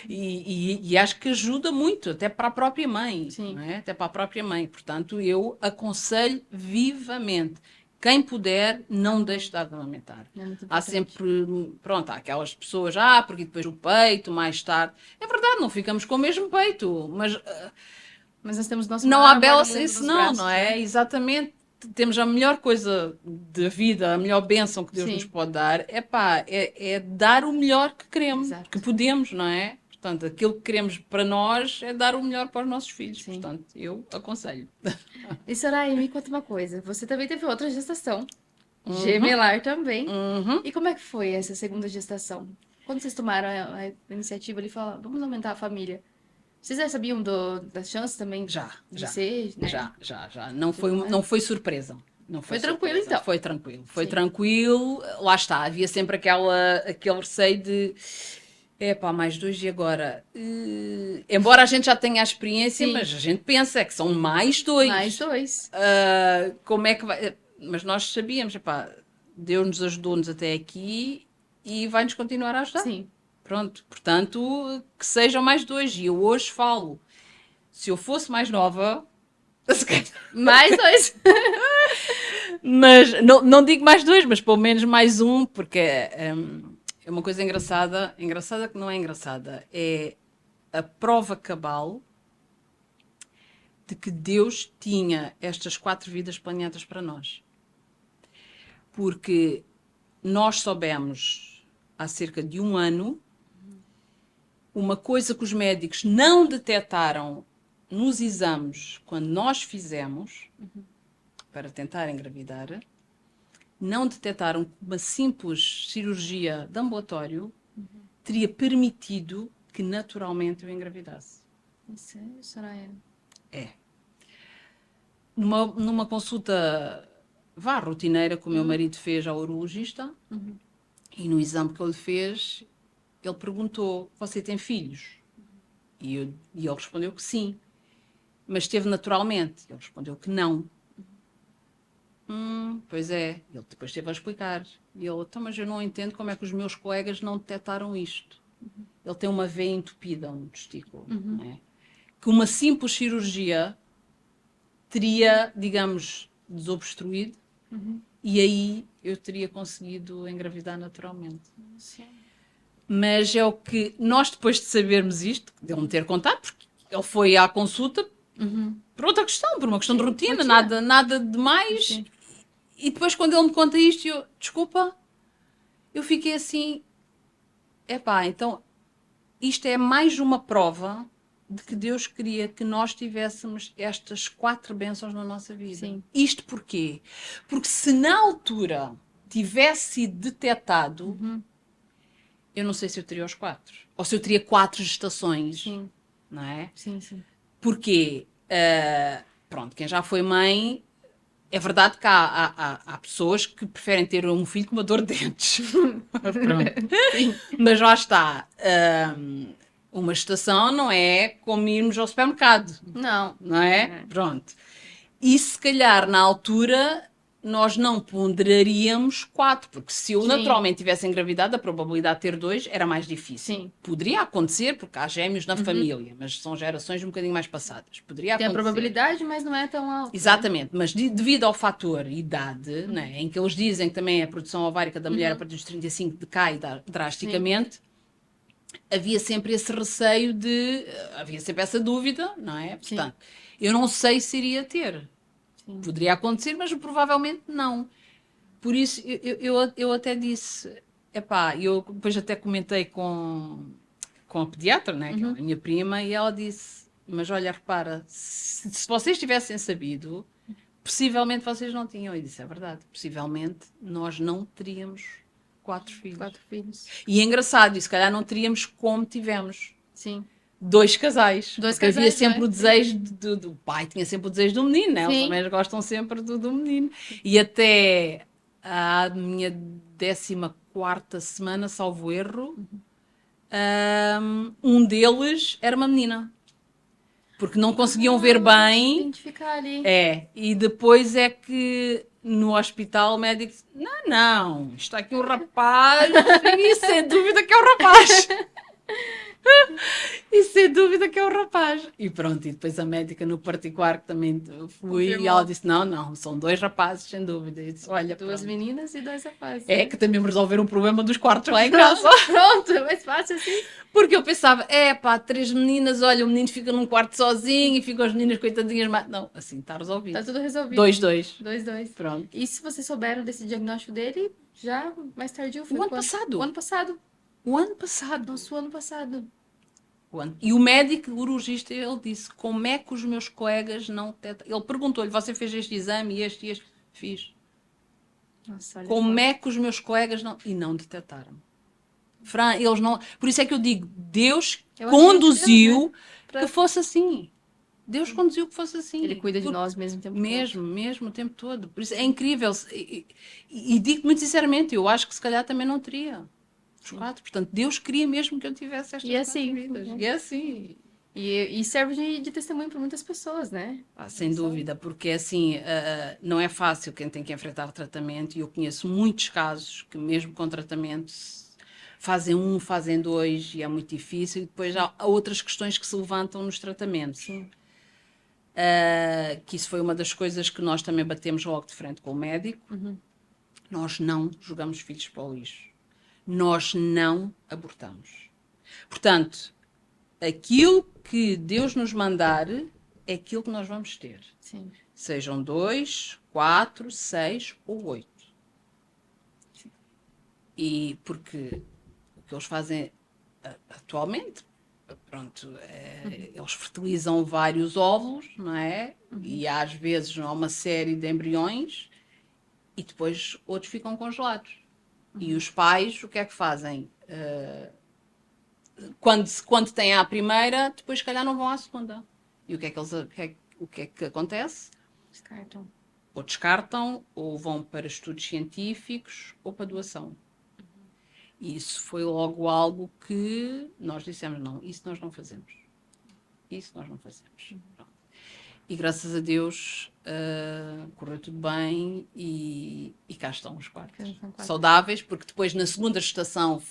E acho que ajuda muito, até para a própria mãe, Sim. não é? Até para a própria mãe. Portanto, eu aconselho vivamente. Quem puder, não deixe de amamentar. É muito Há importante. sempre, pronto, há aquelas pessoas, porque depois o peito, mais tarde. É verdade, não ficamos com o mesmo peito, mas Mas nós temos nosso não maior há amor bela do mundo isso nos não, braços, não é? né? Exatamente. Temos a melhor coisa da vida, a melhor bênção que Deus Sim. nos pode dar, é dar o melhor que queremos, Exato. que podemos, não é? Portanto, aquilo que queremos para nós é dar o melhor para os nossos filhos. Sim. Portanto, eu aconselho. E Soraya, me conta uma coisa. Você também teve outra gestação. Gemelar também. E como é que foi essa segunda gestação? Quando vocês tomaram a iniciativa ali, falaram, vamos aumentar a família. Vocês já sabiam das chances também de ser, né? Já. Não Tudo não foi surpresa. Não Foi foi tranquilo, surpresa. então. Foi tranquilo. Foi Sim. tranquilo. Lá está. Havia sempre aquele receio de. Epá, mais dois e agora? Embora a gente já tenha a experiência, Sim. mas a gente pensa que são mais dois. Mais dois. Como é que vai? Mas nós sabíamos, epá, Deus nos ajudou-nos até aqui e vai-nos continuar a ajudar. Sim. Pronto, portanto, que sejam mais dois. E eu hoje falo, se eu fosse mais nova, se calhar- Mais dois. mas não digo mais dois, mas pelo menos mais um, porque é uma coisa engraçada, engraçada que não é engraçada, é a prova cabal de que Deus tinha estas 4 vidas planeadas para nós. Porque nós soubemos há cerca de 1 ano uma coisa que os médicos não detectaram nos exames quando nós fizemos para tentar engravidar, não detectaram que uma simples cirurgia de ambulatório teria permitido que naturalmente eu engravidasse. Sério, Soraya? É. Numa consulta rotineira que o meu marido fez ao urologista, e no exame que ele fez, ele perguntou: você tem filhos? E ele respondeu que sim. Mas teve naturalmente? Ele respondeu que não. Pois é. Ele depois teve a explicar. E ele, então, mas eu não entendo como é que os meus colegas não detectaram isto. Ele tem uma veia entupida no testículo, não é? Que uma simples cirurgia teria, digamos, desobstruído, e aí eu teria conseguido engravidar naturalmente. Sim. Mas é o que nós, depois de sabermos isto, dele-me ter contado, porque ele foi à consulta por outra questão, por uma questão de rotina, nada de mais. Sim. E depois, quando ele me conta isto, eu, desculpa, eu fiquei assim, epá, então isto é mais uma prova de que Deus queria que nós tivéssemos estas 4 bênçãos na nossa vida. Sim. Isto porquê? Porque se na altura tivesse sido detectado, eu não sei se eu teria os 4. Ou se eu teria 4 gestações. Sim. Não é? Sim, sim. Porque, pronto, quem já foi mãe, é verdade que há pessoas que preferem ter um filho com uma dor de dentes. Mas lá está. Uma gestação não é como irmos ao supermercado. Não é? Pronto. E se calhar na altura nós não ponderaríamos 4, porque se eu naturalmente tivesse engravidado, a probabilidade de ter 2 era mais difícil. Sim. Poderia acontecer, porque há gêmeos na família, mas são gerações um bocadinho mais passadas. Poderia Tem acontecer. a probabilidade, mas não é tão alta. Exatamente, mas devido ao fator idade, né, em que eles dizem que também a produção ovárica da mulher a partir dos 35 decai drasticamente, havia sempre esse receio havia sempre essa dúvida, não é? Portanto, eu não sei se iria ter. Sim. Poderia acontecer, mas provavelmente não. Por isso, eu até disse, epá, eu depois até comentei com a pediatra, né, que é a minha prima, e ela disse, mas olha, repara, se vocês tivessem sabido, possivelmente vocês não tinham. E disse, é verdade, possivelmente nós não teríamos 4 filhos. 4 filhos. E é engraçado, e se calhar não teríamos como tivemos. Sim. 2 casais. Dois porque casais, havia sempre não é? o desejo do pai, tinha sempre o desejo do menino, né? Os Sim. homens gostam sempre do menino. E até a minha 14ª semana, salvo erro, um deles era uma menina. Porque não conseguiam ver bem. Identificar ali. E depois é que no hospital o médico disse, não, está aqui um rapaz e sem dúvida que é o rapaz. E sem dúvida que é o rapaz. E pronto, e depois a médica no particular que também fui, Confirmou. e ela disse, não, são 2 rapazes, sem dúvida. E disse, olha, 2 pronto. meninas e 2 rapazes. É que também resolveram o problema dos quartos lá em casa. Pronto, é mais fácil assim. Porque eu pensava, 3 meninas, olha, o menino fica num quarto sozinho e ficam as meninas coitadinhas. Mas não, assim está resolvido. Tá tudo resolvido. 2-2. 2-2. Pronto. E se vocês souberam desse diagnóstico dele, já mais tardio foi O ano quando? passado. O ano passado. O ano passado. Nosso ano passado. E o médico urologista, ele disse, como é que os meus colegas não detectam? Ele perguntou-lhe, você fez este exame e este? Fiz. Nossa, olha Como só. é que os meus colegas não... E não detectaram. Fran, eles não... Por isso é que eu digo, Deus Eu conduziu achei que Deus, né? que fosse assim. Deus conduziu que fosse assim. Ele cuida de nós mesmo o tempo todo. Mesmo o tempo todo. Por isso é incrível. E digo muito sinceramente, eu acho que se calhar também não teria. Os 4. Portanto, Deus queria mesmo que eu tivesse estas 4 assim, vidas. E é assim. E serve de testemunho para muitas pessoas, né? Sem dúvida, porque assim, não é fácil quem tem que enfrentar tratamento, e eu conheço muitos casos que mesmo com tratamento fazem 2 e é muito difícil, e depois há outras questões que se levantam nos tratamentos. Sim. Que isso foi uma das coisas que nós também batemos logo de frente com o médico. Nós não jogamos filhos para o lixo. Nós não abortamos. Portanto, aquilo que Deus nos mandar é aquilo que nós vamos ter. Sim. Sejam 2, 4, 6 ou 8. E porque o que eles fazem atualmente, pronto, eles fertilizam vários óvulos, não é? E às vezes há uma série de embriões e depois outros ficam congelados. E os pais, o que é que fazem? Quando têm a primeira, depois se calhar não vão à segunda. E o que é que acontece? Descartam. Ou descartam, ou vão para estudos científicos, ou para doação. E isso foi logo algo que nós dissemos, não, isso nós não fazemos. Isso nós não fazemos. Pronto. E graças a Deus correu tudo bem e cá estão os quartos. Saudáveis, porque depois na segunda gestação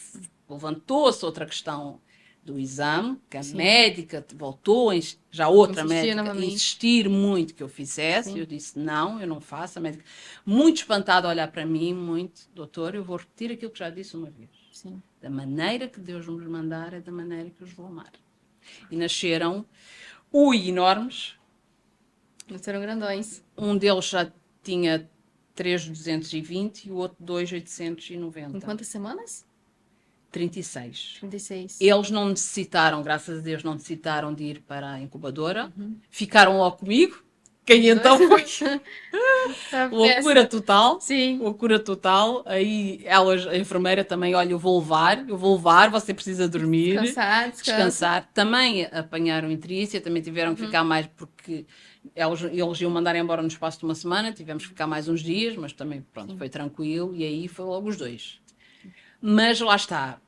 levantou-se outra questão do exame, que a médica voltou, já outra médica, insistir muito que eu fizesse. Sim. Eu disse, não, eu não faço. A médica, muito espantada a olhar para mim, muito, doutor, eu vou repetir aquilo que já disse uma vez. Sim. Da maneira que Deus nos mandar, é da maneira que os vou amar. E nasceram enormes. Nasceram grandões. Um deles já tinha 3.220 e o outro 2.890. Em quantas semanas? 36. 36. Eles não necessitaram, graças a Deus, não necessitaram de ir para a incubadora. Ficaram lá comigo. Quem então foi? Loucura total. Sim. Loucura total. Aí a enfermeira também, olha, eu vou levar, você precisa dormir. Descansar. Também apanharam intrícia, também tiveram que ficar mais, porque eles iam mandar embora no espaço de uma semana, tivemos que ficar mais uns dias, mas também, pronto, foi tranquilo, e aí foi logo os dois. Mas lá está,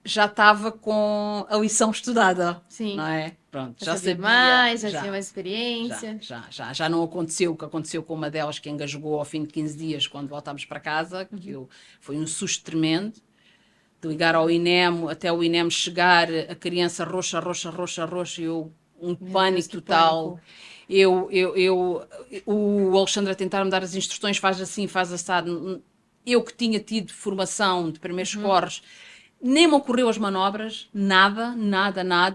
já estava com a lição estudada, sim. Não é? Pronto, já sabia mais, já tinha mais experiência. Já não aconteceu o que aconteceu com uma delas que engasgou ao fim de 15 dias quando voltámos para casa, que foi um susto tremendo, de ligar ao INEM, até o INEM chegar, a criança roxa, e eu, pânico total. O Alexandre a tentar me dar as instruções, faz assim, faz assado. Eu que tinha tido formação de primeiros socorros, nem me ocorreu as manobras, nada.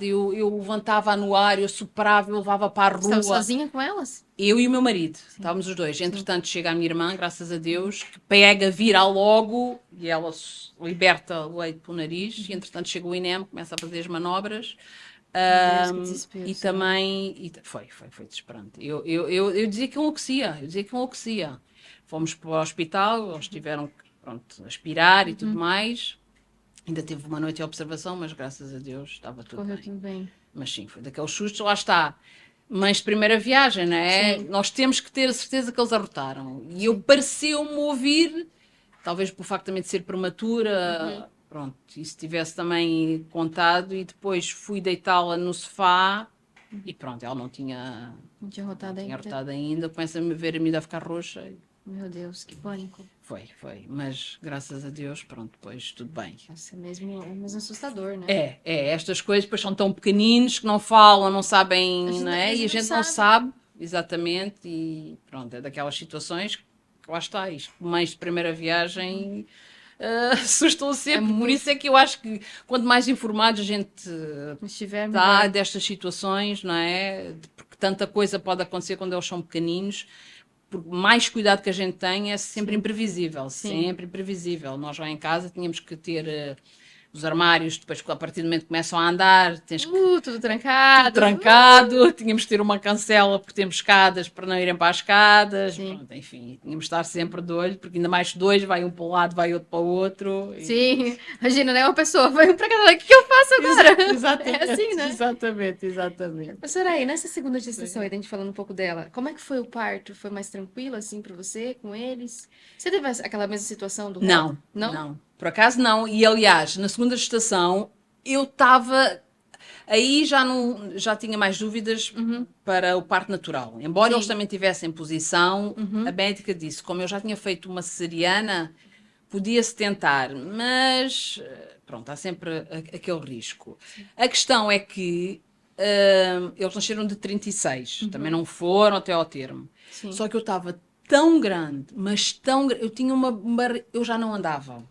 Eu levantava no ar, eu soprava, eu levava para a rua. Estava sozinha com elas? Eu e o meu marido, estávamos os dois. Entretanto, chega a minha irmã, graças a Deus, que pega, vira logo e ela liberta o leite pelo nariz. E entretanto, chega o INEM, começa a fazer as manobras. Deus, e também foi desesperante. Eu dizia que enlouquecia. Fomos para o hospital, eles tiveram que aspirar e tudo mais. Ainda teve uma noite de observação, mas graças a Deus estava tudo bem. Mas sim, foi daqueles sustos, lá está. Mães de primeira viagem, não é? Sim. Nós temos que ter a certeza que eles arrotaram. E eu pareceu-me ouvir, talvez por facto também de ser prematura, pronto, e se tivesse também contado, e depois fui deitá-la no sofá e pronto, ela não tinha arrotado ainda. Começa-me a ver a miúda a ficar roxa. Meu Deus, que pânico. Foi, mas graças a Deus, pronto, depois tudo bem. Isso é mesmo assustador, né? Estas coisas depois são tão pequeninos que não falam, não sabem, não é? E a gente não sabe, exatamente, e pronto, é daquelas situações que lá está, isto, mães de primeira viagem assustam sempre, por isso é que eu acho que quanto mais informados a gente está destas situações, não é? Porque tanta coisa pode acontecer quando eles são pequeninos. Por mais cuidado que a gente tem, é sempre imprevisível. Sempre imprevisível. Nós lá em casa tínhamos que ter os armários, depois a partir do momento que começam a andar, tens que... tudo trancado. Tudo trancado. Tínhamos que ter uma cancela porque temos escadas para não irem para as escadas. Pronto, enfim, tínhamos de estar sempre de olho, porque ainda mais dois, vai um para um lado, vai outro para o outro. Sim, imagina, né? Uma pessoa vai um para cada lado, o que eu faço agora? Exatamente. É assim, né? Exatamente. Professora, aí, nessa segunda gestação, a gente falando um pouco dela, como é que foi o parto? Foi mais tranquilo, assim, para você, com eles? Você teve aquela mesma situação do Não. Por acaso não, e aliás, na segunda gestação eu estava, aí já tinha mais dúvidas para o parto natural. Embora eles também tivessem posição, a médica disse, como eu já tinha feito uma cesariana, podia-se tentar, mas pronto, há sempre aquele risco. A questão é que eles nasceram de 36, também não foram até ao termo. Só que eu estava tão grande, mas tão grande, eu tinha eu já não andava.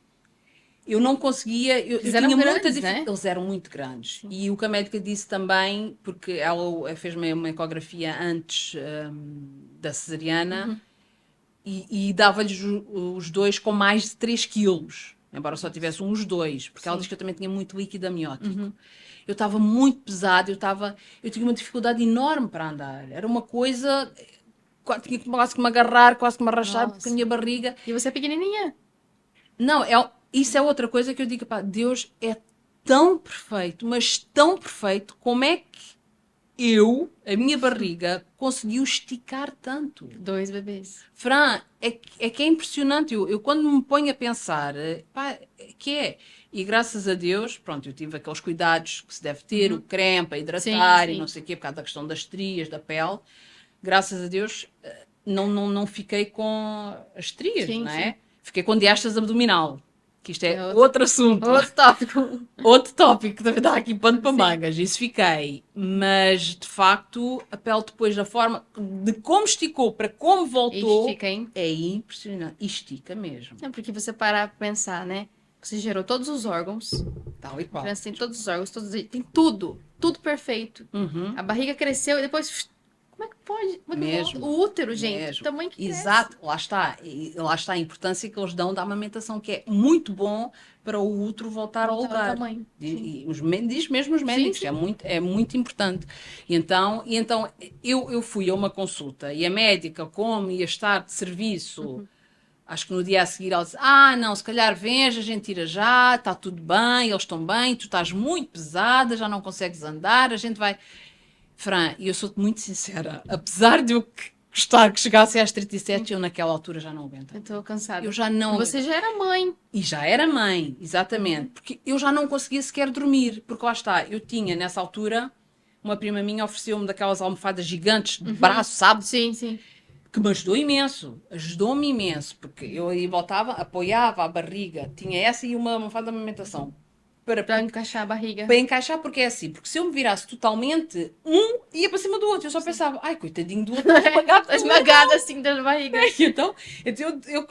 Eu não conseguia, eu tinha muita dificuldade. Né? Eles eram muito grandes. E o que a médica disse também, porque ela fez-me uma ecografia antes da cesariana e dava-lhes os dois com mais de 3 quilos, embora só tivesse os dois, porque ela disse que eu também tinha muito líquido amniótico. Eu estava muito pesada, eu tinha uma dificuldade enorme para andar. Era uma coisa, tinha quase que me agarrar, quase que me arrastar, porque a minha barriga... E você é pequenininha? Não, isso é outra coisa que eu digo, pá, Deus é tão perfeito, mas tão perfeito, como é que a minha barriga, conseguiu esticar tanto? 2 bebês. Fran, é que é impressionante. Eu quando me ponho a pensar, pá, que é? E graças a Deus, pronto, eu tive aqueles cuidados que se deve ter, o creme para hidratar e não sei o quê, por causa da questão das estrias, da pele. graças a Deus, não fiquei com as estrias, Sim, não é? sim. Fiquei com diástase abdominal, que isto é É outro assunto. Outro tópico. Outro tópico, também dá aqui pano para Sim. mangas, isso fiquei. Mas, de facto, a pele depois da forma, de como esticou para como voltou, Estica, hein? é impressionante. Estica mesmo. É porque você parar pra pensar, né? Você gerou todos os órgãos. Tal e A qual. criança tem todos os órgãos, tem tudo. Tudo perfeito. Uhum. A barriga cresceu e depois... Como é que pode? Como é que Mesmo. volta? O útero, gente. Mesmo. O tamanho que Exato, lá está. E lá está a importância que eles dão da amamentação, que é muito bom para o útero voltar ao Voltar ao lugar. tamanho, E diz mesmo os médicos, sim. é muito importante. E então eu fui a uma consulta e a médica, como ia estar de serviço, acho que no dia a seguir ela disse: não, se calhar vens, a gente tira já, está tudo bem, eles estão bem, tu estás muito pesada, já não consegues andar, a gente vai. Fran, e eu sou-te muito sincera, apesar de eu gostar que chegasse às 37, eu naquela altura já não aguento. Eu tô cansada. Eu já não. Você já era mãe. E já era mãe, exatamente, porque eu já não conseguia sequer dormir, porque lá está, eu tinha nessa altura, uma prima minha ofereceu-me daquelas almofadas gigantes de braço, sabe? Sim, sim. Que me ajudou-me imenso, porque eu aí voltava, apoiava a barriga, tinha essa e uma almofada de amamentação. Pra encaixar a barriga. Para encaixar, porque é assim, porque se eu me virasse totalmente, um ia para cima do outro. Eu só pensava, ai, coitadinho do outro, está esmagado. Tá esmagada assim da barriga. Então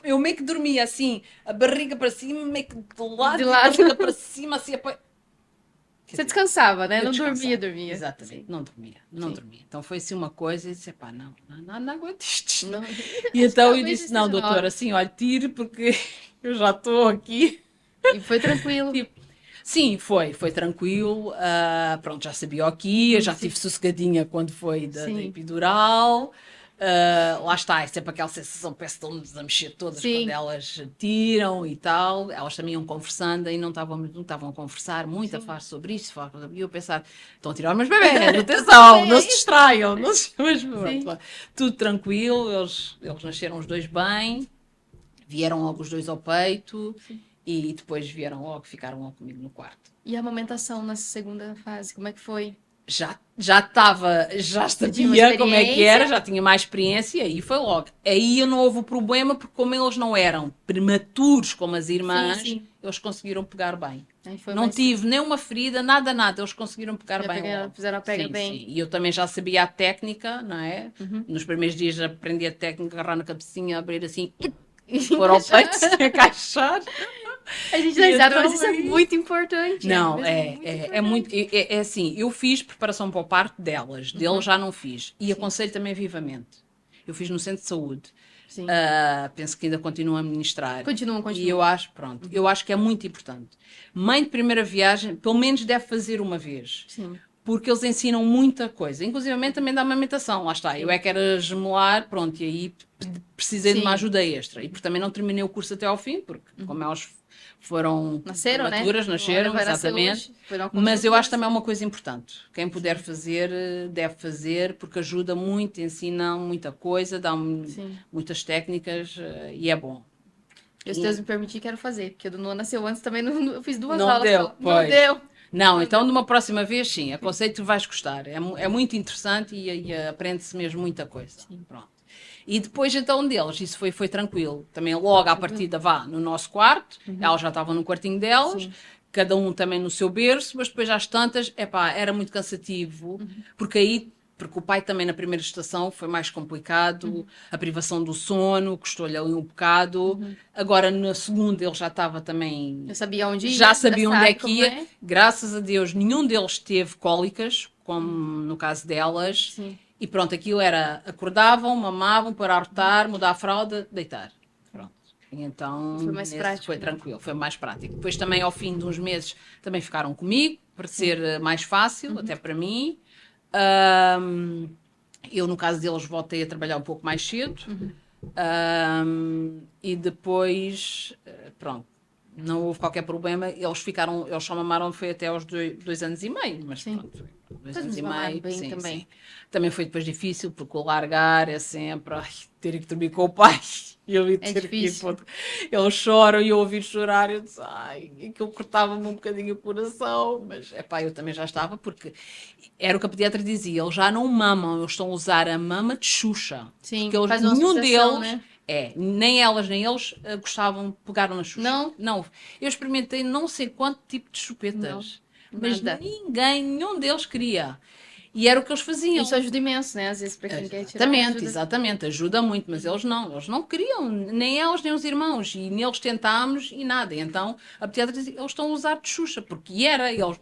eu meio que dormia assim, a barriga para cima, meio que de lado, De e a lado. barriga para cima, assim, apoio. Você descansava, né? Eu Não descansava. dormia. Exatamente, Sim. não Sim. dormia. Então foi assim uma coisa e disse, pá, não aguento isto. Não. E então eu Talvez disse, não, esteja na doutor, hora. assim, olha, tire, porque eu já estou aqui. E foi tranquilo. Tipo, sim, foi tranquilo. Pronto, já sabia o que ia, já Sim. estive sossegadinha quando foi da Sim. epidural. Lá está, é sempre aquela sensação, parece que estão-nos a mexer todas Sim. quando elas tiram e tal. Elas também iam conversando e não estavam a conversar muito a Sim. falar sobre isto. E eu pensar, estão a tirar os meus bebés, atenção, não se distraiam, não se... Mas pronto, tudo tranquilo, eles nasceram os dois bem, vieram logo os dois ao peito. Sim. E depois vieram logo, ficaram logo comigo no quarto. E a amamentação nessa segunda fase, como é que foi? Já tinha uma sabia como é que era, experiência? já tinha mais experiência e foi logo. Aí não houve o problema, porque como eles não eram prematuros como as irmãs, Sim. eles conseguiram pegar bem. Aí foi Não mais- tive nenhuma ferida, nada, eles conseguiram pegar Já bem pegaram- logo. fizeram a pega Sim, bem. sim. E eu também já sabia a técnica, não é? Nos primeiros dias aprendi a técnica, agarrar na cabecinha, abrir assim, pôr ao peito, sem encaixar. A gente dá risada, Então, mas isso é muito importante. Não, mesmo é muito. É assim, eu fiz preparação para o parto delas, deles já não fiz. E aconselho também vivamente. Eu fiz no centro de saúde. Sim. Penso que ainda continuo a ministrar. Continua. E eu acho, pronto, eu acho que é muito importante. Mãe de primeira viagem, pelo menos deve fazer uma vez. Sim. Porque eles ensinam muita coisa, inclusivamente também da amamentação, lá está. Eu é que era gemelar, pronto, e aí precisei de uma Sim. ajuda extra. E porque também não terminei o curso até ao fim, porque como elas foram Nasceram, né? prematuras, nasceram, Agora vai nascer exatamente. hoje. Foi dar uma Mas eu consulta, acho também é uma coisa importante. Quem puder fazer, deve fazer, porque ajuda muito, ensina muita coisa, dá Sim. muitas técnicas e é bom. Eu, se Deus me permitir, quero fazer. Porque o do Noah nasceu antes também, eu fiz duas Não aulas deu, só. Não pois. deu. Não, então numa próxima vez, sim, aconselho que vais gostar. É muito interessante e aprende-se mesmo muita coisa. Pronto. E depois então deles, isso foi tranquilo. Também logo à partida vá no nosso quarto, elas já estavam no quartinho delas, Sim. cada um também no seu berço, mas depois às tantas, era muito cansativo, porque o pai também na primeira estação foi mais complicado, a privação do sono, custou-lhe ali um bocado. Agora na segunda ele já estava também Eu sabia onde ia. já sabia onde é sabe que como ia. é. Graças a Deus, nenhum deles teve cólicas, como no caso delas. Sim. E pronto, aquilo era, acordavam, mamavam, para arrotar, mudar a fralda, deitar. Pronto. E então, Foi mais nesse prático, foi né? tranquilo, foi mais prático. Depois também, ao fim de uns meses, também ficaram comigo, para ser mais fácil, até para mim. Eu, no caso deles, voltei a trabalhar um pouco mais cedo. E depois, pronto, não houve qualquer problema. Eles só mamaram, foi até aos 2 anos e meio, mas Sim. pronto. 2 Mas anos e mamaram meio. bem Sim, também. sim. Também foi depois difícil, porque o largar é sempre ter que dormir com o pai. E eu ia É ter que ir difícil. eles choram e eu ouvir chorar, eu disse, ai, aquilo cortava-me um bocadinho o coração, mas é pá, eu também já estava, porque era o que a pediatra dizia, eles já não mamam, eles estão a usar a mama de Xuxa, Sim, porque eles, faz uma nenhum associação, deles, né? nem elas nem eles gostavam, pegaram na Xuxa. Não? Não, eu experimentei não sei quanto tipo de Não, chupetas, mas nada. nenhum deles queria. E era o que eles Isso faziam. ajuda imenso, né? Às vezes, pra quem quer tirar, Exatamente, ajuda. exatamente, ajuda muito, mas eles não queriam, nem eles nem os irmãos, e neles tentámos e nada. E então a pediatra dizia, eles estão a usar de Xuxa, porque era, eles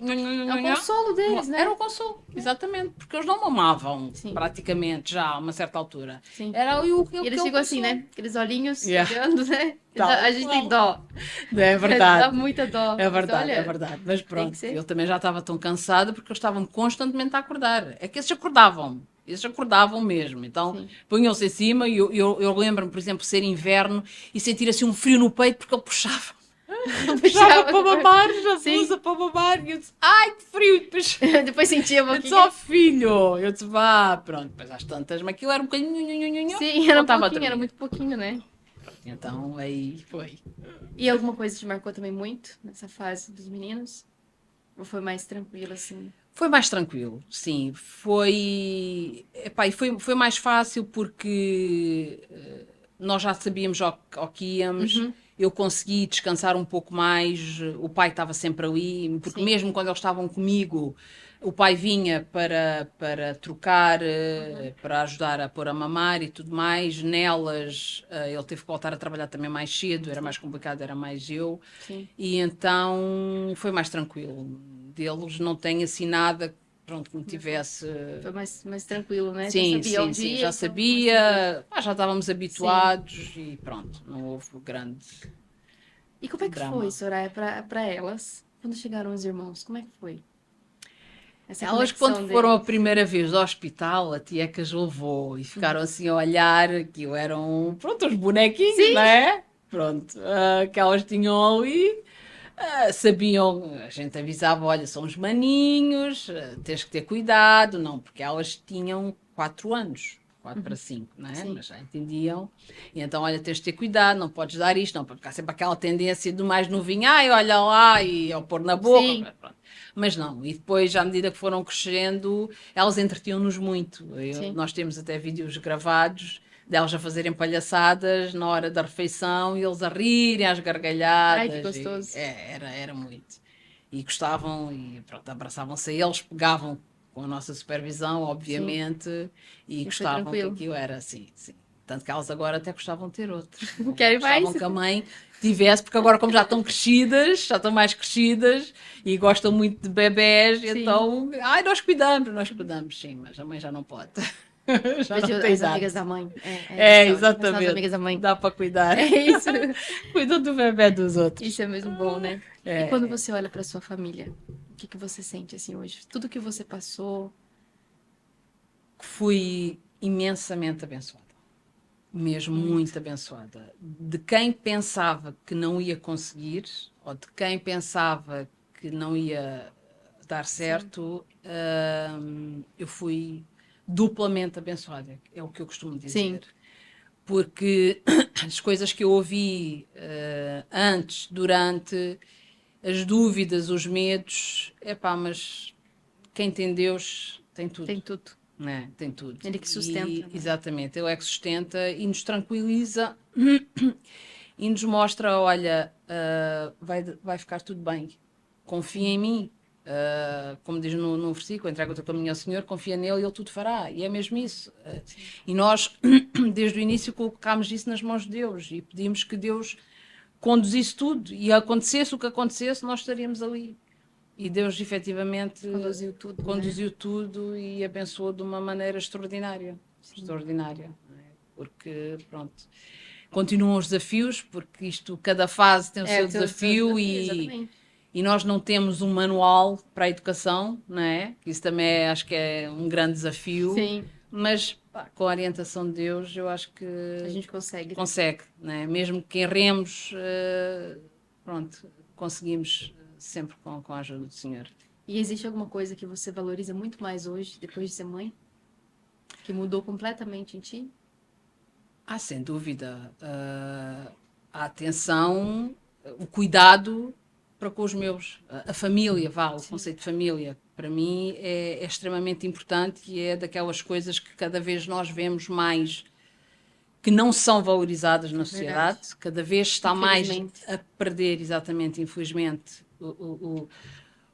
É o consolo deles, era né? o consolo, exatamente, porque eles não mamavam Sim, praticamente já a uma certa altura. sim. Era E que eles é o ficam assim, consolo. né? Aqueles olhinhos Yeah. olhando, né? Tal A gente tem qual. dó. É Dá verdade. muita dó. É Mas verdade, é olha, verdade. Mas tem que pronto, ser. eu também já estava tão cansada porque eles estavam constantemente a acordar. É que esses acordavam. Esses acordavam mesmo. Então Sim. punham-se em cima e eu lembro-me, por exemplo, ser inverno e sentir assim um frio no peito porque ele puxava. Puxava Puxava para depois. mamar, a Sim. blusa para mamar e eu disse, ai que frio! E depois Depois sentia um eu disse, ó pouquinho. filho! Eu disse, vá, pronto. Depois às tantas, mas aquilo era um bocadinho, Sim, era um voltava a pouquinho, era dormir. muito pouquinho, né? Então aí foi. E alguma coisa te marcou também muito nessa fase dos meninos? Ou foi mais tranquilo, assim? Foi mais tranquilo, sim. Epá, foi mais fácil porque nós já sabíamos ao que íamos. Uhum, Eu consegui descansar um pouco mais. O pai estava sempre ali, porque sim. mesmo quando eles estavam comigo, o pai vinha para trocar, Uhum, para ajudar a pôr a mamar e tudo mais. Nelas, ele teve que voltar a trabalhar também mais cedo, era sim, mais complicado, era mais eu. sim. E então foi mais tranquilo. Deles não tem assim nada, pronto, que me Marcou. tivesse. Foi mais tranquilo, né? Já Sim, sabia sim, onde sim, ia, já então mais tranquilo. sabia, já estávamos Sim. habituados e pronto, não houve grande E como é que foi, drama. Soraya, pra elas? Quando chegaram os irmãos, como é que foi? Essa Elas, quando conexão foram a deles. primeira vez ao hospital, a tia que as levou e Uhum. ficaram assim a olhar, que eram, pronto, os bonequinhos, não Sim! é? Pronto, que elas tinham ali. Sabiam, a gente avisava, olha, são os maninhos, tens que ter cuidado, não, porque elas tinham 4 anos, 4 para Uhum. 5, não é? Sim, Mas já entendiam. E então, olha, tens de ter cuidado, não podes dar isto, não, porque há sempre aquela tendência do mais novinho, ai, olha lá, e ao pôr na boca, sim, pronto. Mas não, e depois, à medida que foram crescendo, elas entretinham-nos muito. sim. Nós temos até vídeos gravados delas a fazerem palhaçadas na hora da refeição e eles a rirem às Ai, que gargalhadas. gostoso. Era muito. E gostavam e pronto, abraçavam-se a eles, pegavam com a nossa supervisão, Sim, obviamente, e e foi gostavam que tranquilo. aquilo era assim, sim. Tanto que elas agora até gostavam de ter outros. Né? Querem mais? Gostavam que a mãe tivesse, porque agora, como já estão crescidas, já estão mais crescidas e gostam muito de bebés, Sim. então, ai, nós cuidamos, sim, mas a mãe já não pode. Já não Vejo tem as idade. amigas da mãe. É É, isso, são as exatamente. amigas da mãe. Dá para cuidar. É isso. Cuida do bebê dos outros. Isso é mesmo bom, né? E quando É, você olha pra sua família, o que que você sente assim hoje? Tudo que você passou. fui imensamente abençoada. Mesmo Muito. muito abençoada. De quem pensava que não ia conseguir, ou de quem pensava que não ia dar Sim. certo, eu fui duplamente abençoada, é o que eu costumo Sim. dizer. Porque as coisas que eu ouvi antes, durante, as dúvidas, os medos, epá, mas quem tem Deus tem tudo, Tem tudo. né? Tem tudo. Ele que sustenta, E né? exatamente, ele é que sustenta e nos tranquiliza e nos mostra, olha, vai ficar tudo bem, confia em mim. Como diz no versículo, entrega o teu caminho ao Senhor, confia nele e ele tudo fará. E é mesmo isso. Sim. E nós, desde o início, colocámos isso nas mãos de Deus e pedimos que Deus conduzisse tudo. E acontecesse o que acontecesse, nós estaríamos ali. E Deus, efetivamente, Conduziu tudo, né? conduziu tudo e abençoou de uma maneira extraordinária. Sim. Extraordinária. Não é? Porque, pronto, continuam os desafios, porque isto, cada fase tem o É, seu o seu desafio desafio, exatamente. e nós não temos um manual para a educação, não é? Isso também acho que é um grande desafio, Sim, mas pá, com a orientação de Deus eu acho que a gente consegue, né? consegue, não é? Mesmo que erremos, pronto, conseguimos sempre com a ajuda do Senhor. E existe alguma coisa que você valoriza muito mais hoje, depois de ser mãe? Que mudou completamente em ti? Sem dúvida. A atenção, o cuidado para com os meus. A família, o Sim, conceito de família, para mim é extremamente importante e é daquelas coisas que cada vez nós vemos mais que não são valorizadas na verdade. sociedade, cada vez está mais Infelizmente. a perder, exatamente, infelizmente,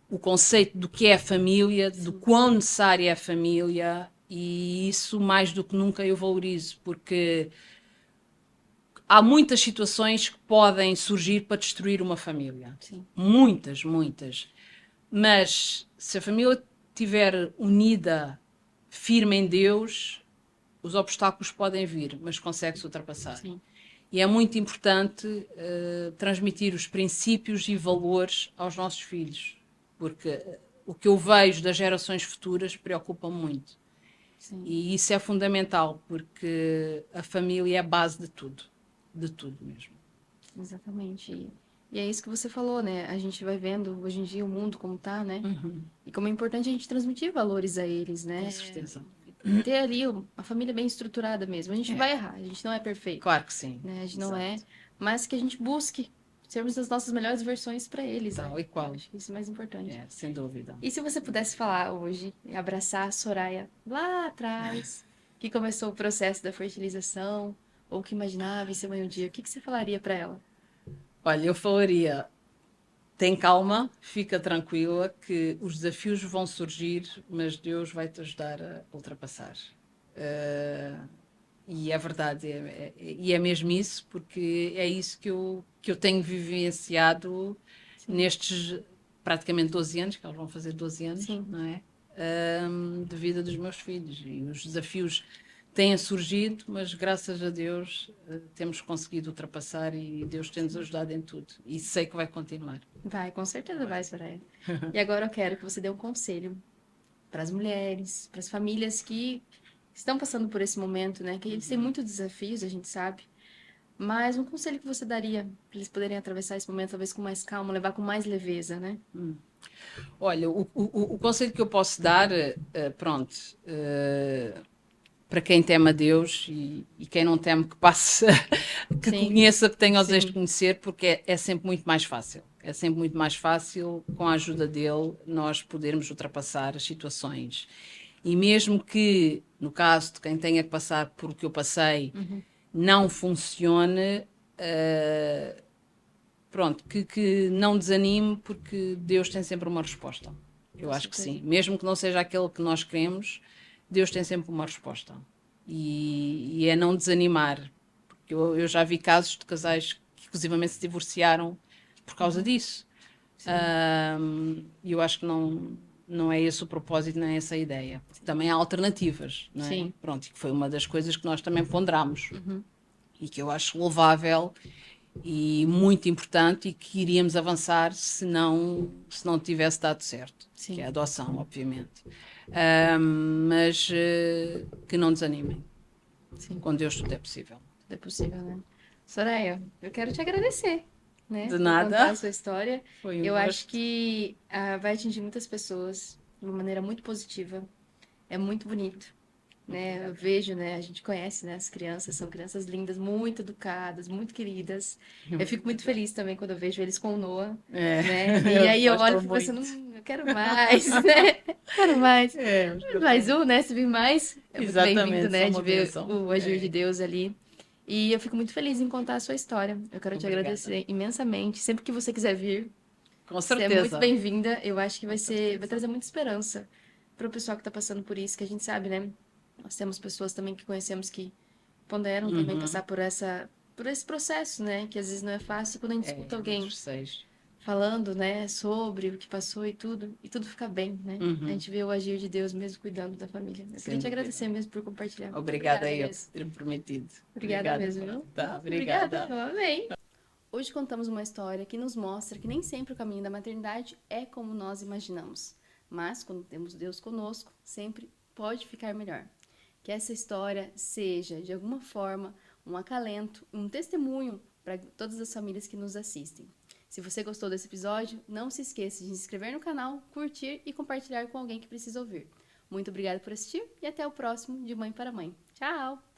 o conceito do que é a família, do Sim, quão necessária é a família, e isso mais do que nunca eu valorizo, porque há muitas situações que podem surgir para destruir uma família. sim, Muitas, muitas. Mas se a família estiver unida, firme em Deus, os obstáculos podem vir, mas consegue-se ultrapassar. sim. E é muito importante transmitir os princípios e valores aos nossos filhos, porque o que eu vejo das gerações futuras preocupa muito. Sim. E isso é fundamental, porque a família é a base de tudo mesmo. Exatamente. E é isso que você falou, né? A gente vai vendo hoje em dia o mundo como tá, né? E como é importante a gente transmitir valores a eles, Com né? certeza. Ter ali uma família bem estruturada mesmo. A gente É, vai errar, a gente não é perfeito, claro que sim. né? A gente não é, Exato. mas que a gente busque sermos as nossas melhores versões para eles, né? Tal e qual. Acho que isso é mais importante. É, sem dúvida. E se você pudesse falar hoje, e abraçar a Soraya lá atrás, que começou o processo da fertilização, ou que imaginava em ser mãe um dia, o que que você falaria para ela? Olha, eu falaria, tem calma, fica tranquila, que os desafios vão surgir, mas Deus vai te ajudar a ultrapassar. Eh, e é verdade, e é mesmo isso, porque é isso que eu tenho vivenciado Sim, nestes praticamente 12 anos, que eles vão fazer 12 anos, sim, não é? De vida dos meus filhos. E os desafios têm surgido, mas graças a Deus temos conseguido ultrapassar e Deus tem-nos sim. ajudado em tudo. E sei que vai continuar. Vai, com certeza vai, Soraya. E agora eu quero que você dê um conselho para as mulheres, para as famílias que estão passando por esse momento, né? Que eles têm muitos desafios, a gente sabe. Mas um conselho que você daria para eles poderem atravessar esse momento talvez com mais calma, levar com mais leveza, né? Olha, o conselho que eu posso dar, pronto, para quem teme a Deus e quem não teme que passe, que Sim, conheça, que tenha o desejo de sim, conhecer, porque é sempre muito mais fácil. É sempre muito mais fácil, com a ajuda dele, nós podermos ultrapassar as situações. E mesmo que, no caso de quem tenha que passar por o que eu passei, não funcione, pronto, que não desanime, porque Deus tem sempre uma resposta. Eu com acho que certeza. sim. Mesmo que não seja aquele que nós queremos, Deus tem sempre uma resposta. E é não desanimar. Porque eu já vi casos de casais que, inclusivamente, se divorciaram por causa disso. Sim, E eu acho que não é esse o propósito, não é essa a ideia. Também há alternativas, não é? sim, Pronto, e que foi uma das coisas que nós também ponderamos e que eu acho louvável e muito importante e que iríamos avançar se não tivesse dado certo, que é a sim, adoção, obviamente. Mas que não desanimem. sim. Com Deus tudo é possível. Tudo é possível, né? Soraya, eu quero te agradecer, né, De por contar a nada. sua história. Foi um Eu acho gosto. que vai atingir muitas pessoas de uma maneira muito positiva. É muito bonito, né? Eu vejo, né? A gente conhece, né? As crianças são crianças lindas, muito educadas, muito queridas. Eu fico muito feliz também quando eu vejo eles com o Noah, É, né? E eles aí eu olho e gostam fico pensando, muito. eu quero mais, né? Quero mais. É, eles gostam Mais um, muito. né? Se vir mais, é muito bem-vindo, Exatamente, são né? De uma ver bênção. o agir de É. Deus ali. E eu fico muito feliz em contar a sua história. Eu quero te Obrigada. agradecer imensamente. Sempre que você quiser vir, Com você é muito certeza. bem-vinda. Eu acho que Com vai certeza. trazer muita esperança para o pessoal que está passando por isso, que a gente sabe, né? Nós temos pessoas também que conhecemos que ponderam também passar por esse processo, né? Que às vezes não é fácil. Quando a gente escuta alguém Muitos seis. falando, né, sobre o que passou e tudo fica bem, né? A gente vê o agir de Deus mesmo cuidando da família. Eu queria Sem te dúvida. agradecer mesmo por compartilhar. Muito Obrigada obrigada a eu por mesmo. ter me permitido. Obrigada Obrigada. mesmo, viu? Tá, Obrigada, obrigada. eu amei. Hoje contamos uma história que nos mostra que nem sempre o caminho da maternidade é como nós imaginamos. Mas quando temos Deus conosco, sempre pode ficar melhor. Que essa história seja, de alguma forma, um acalento, um testemunho para todas as famílias que nos assistem. Se você gostou desse episódio, não se esqueça de se inscrever no canal, curtir e compartilhar com alguém que precisa ouvir. Muito obrigada por assistir e até o próximo de Mãe para Mãe. Tchau!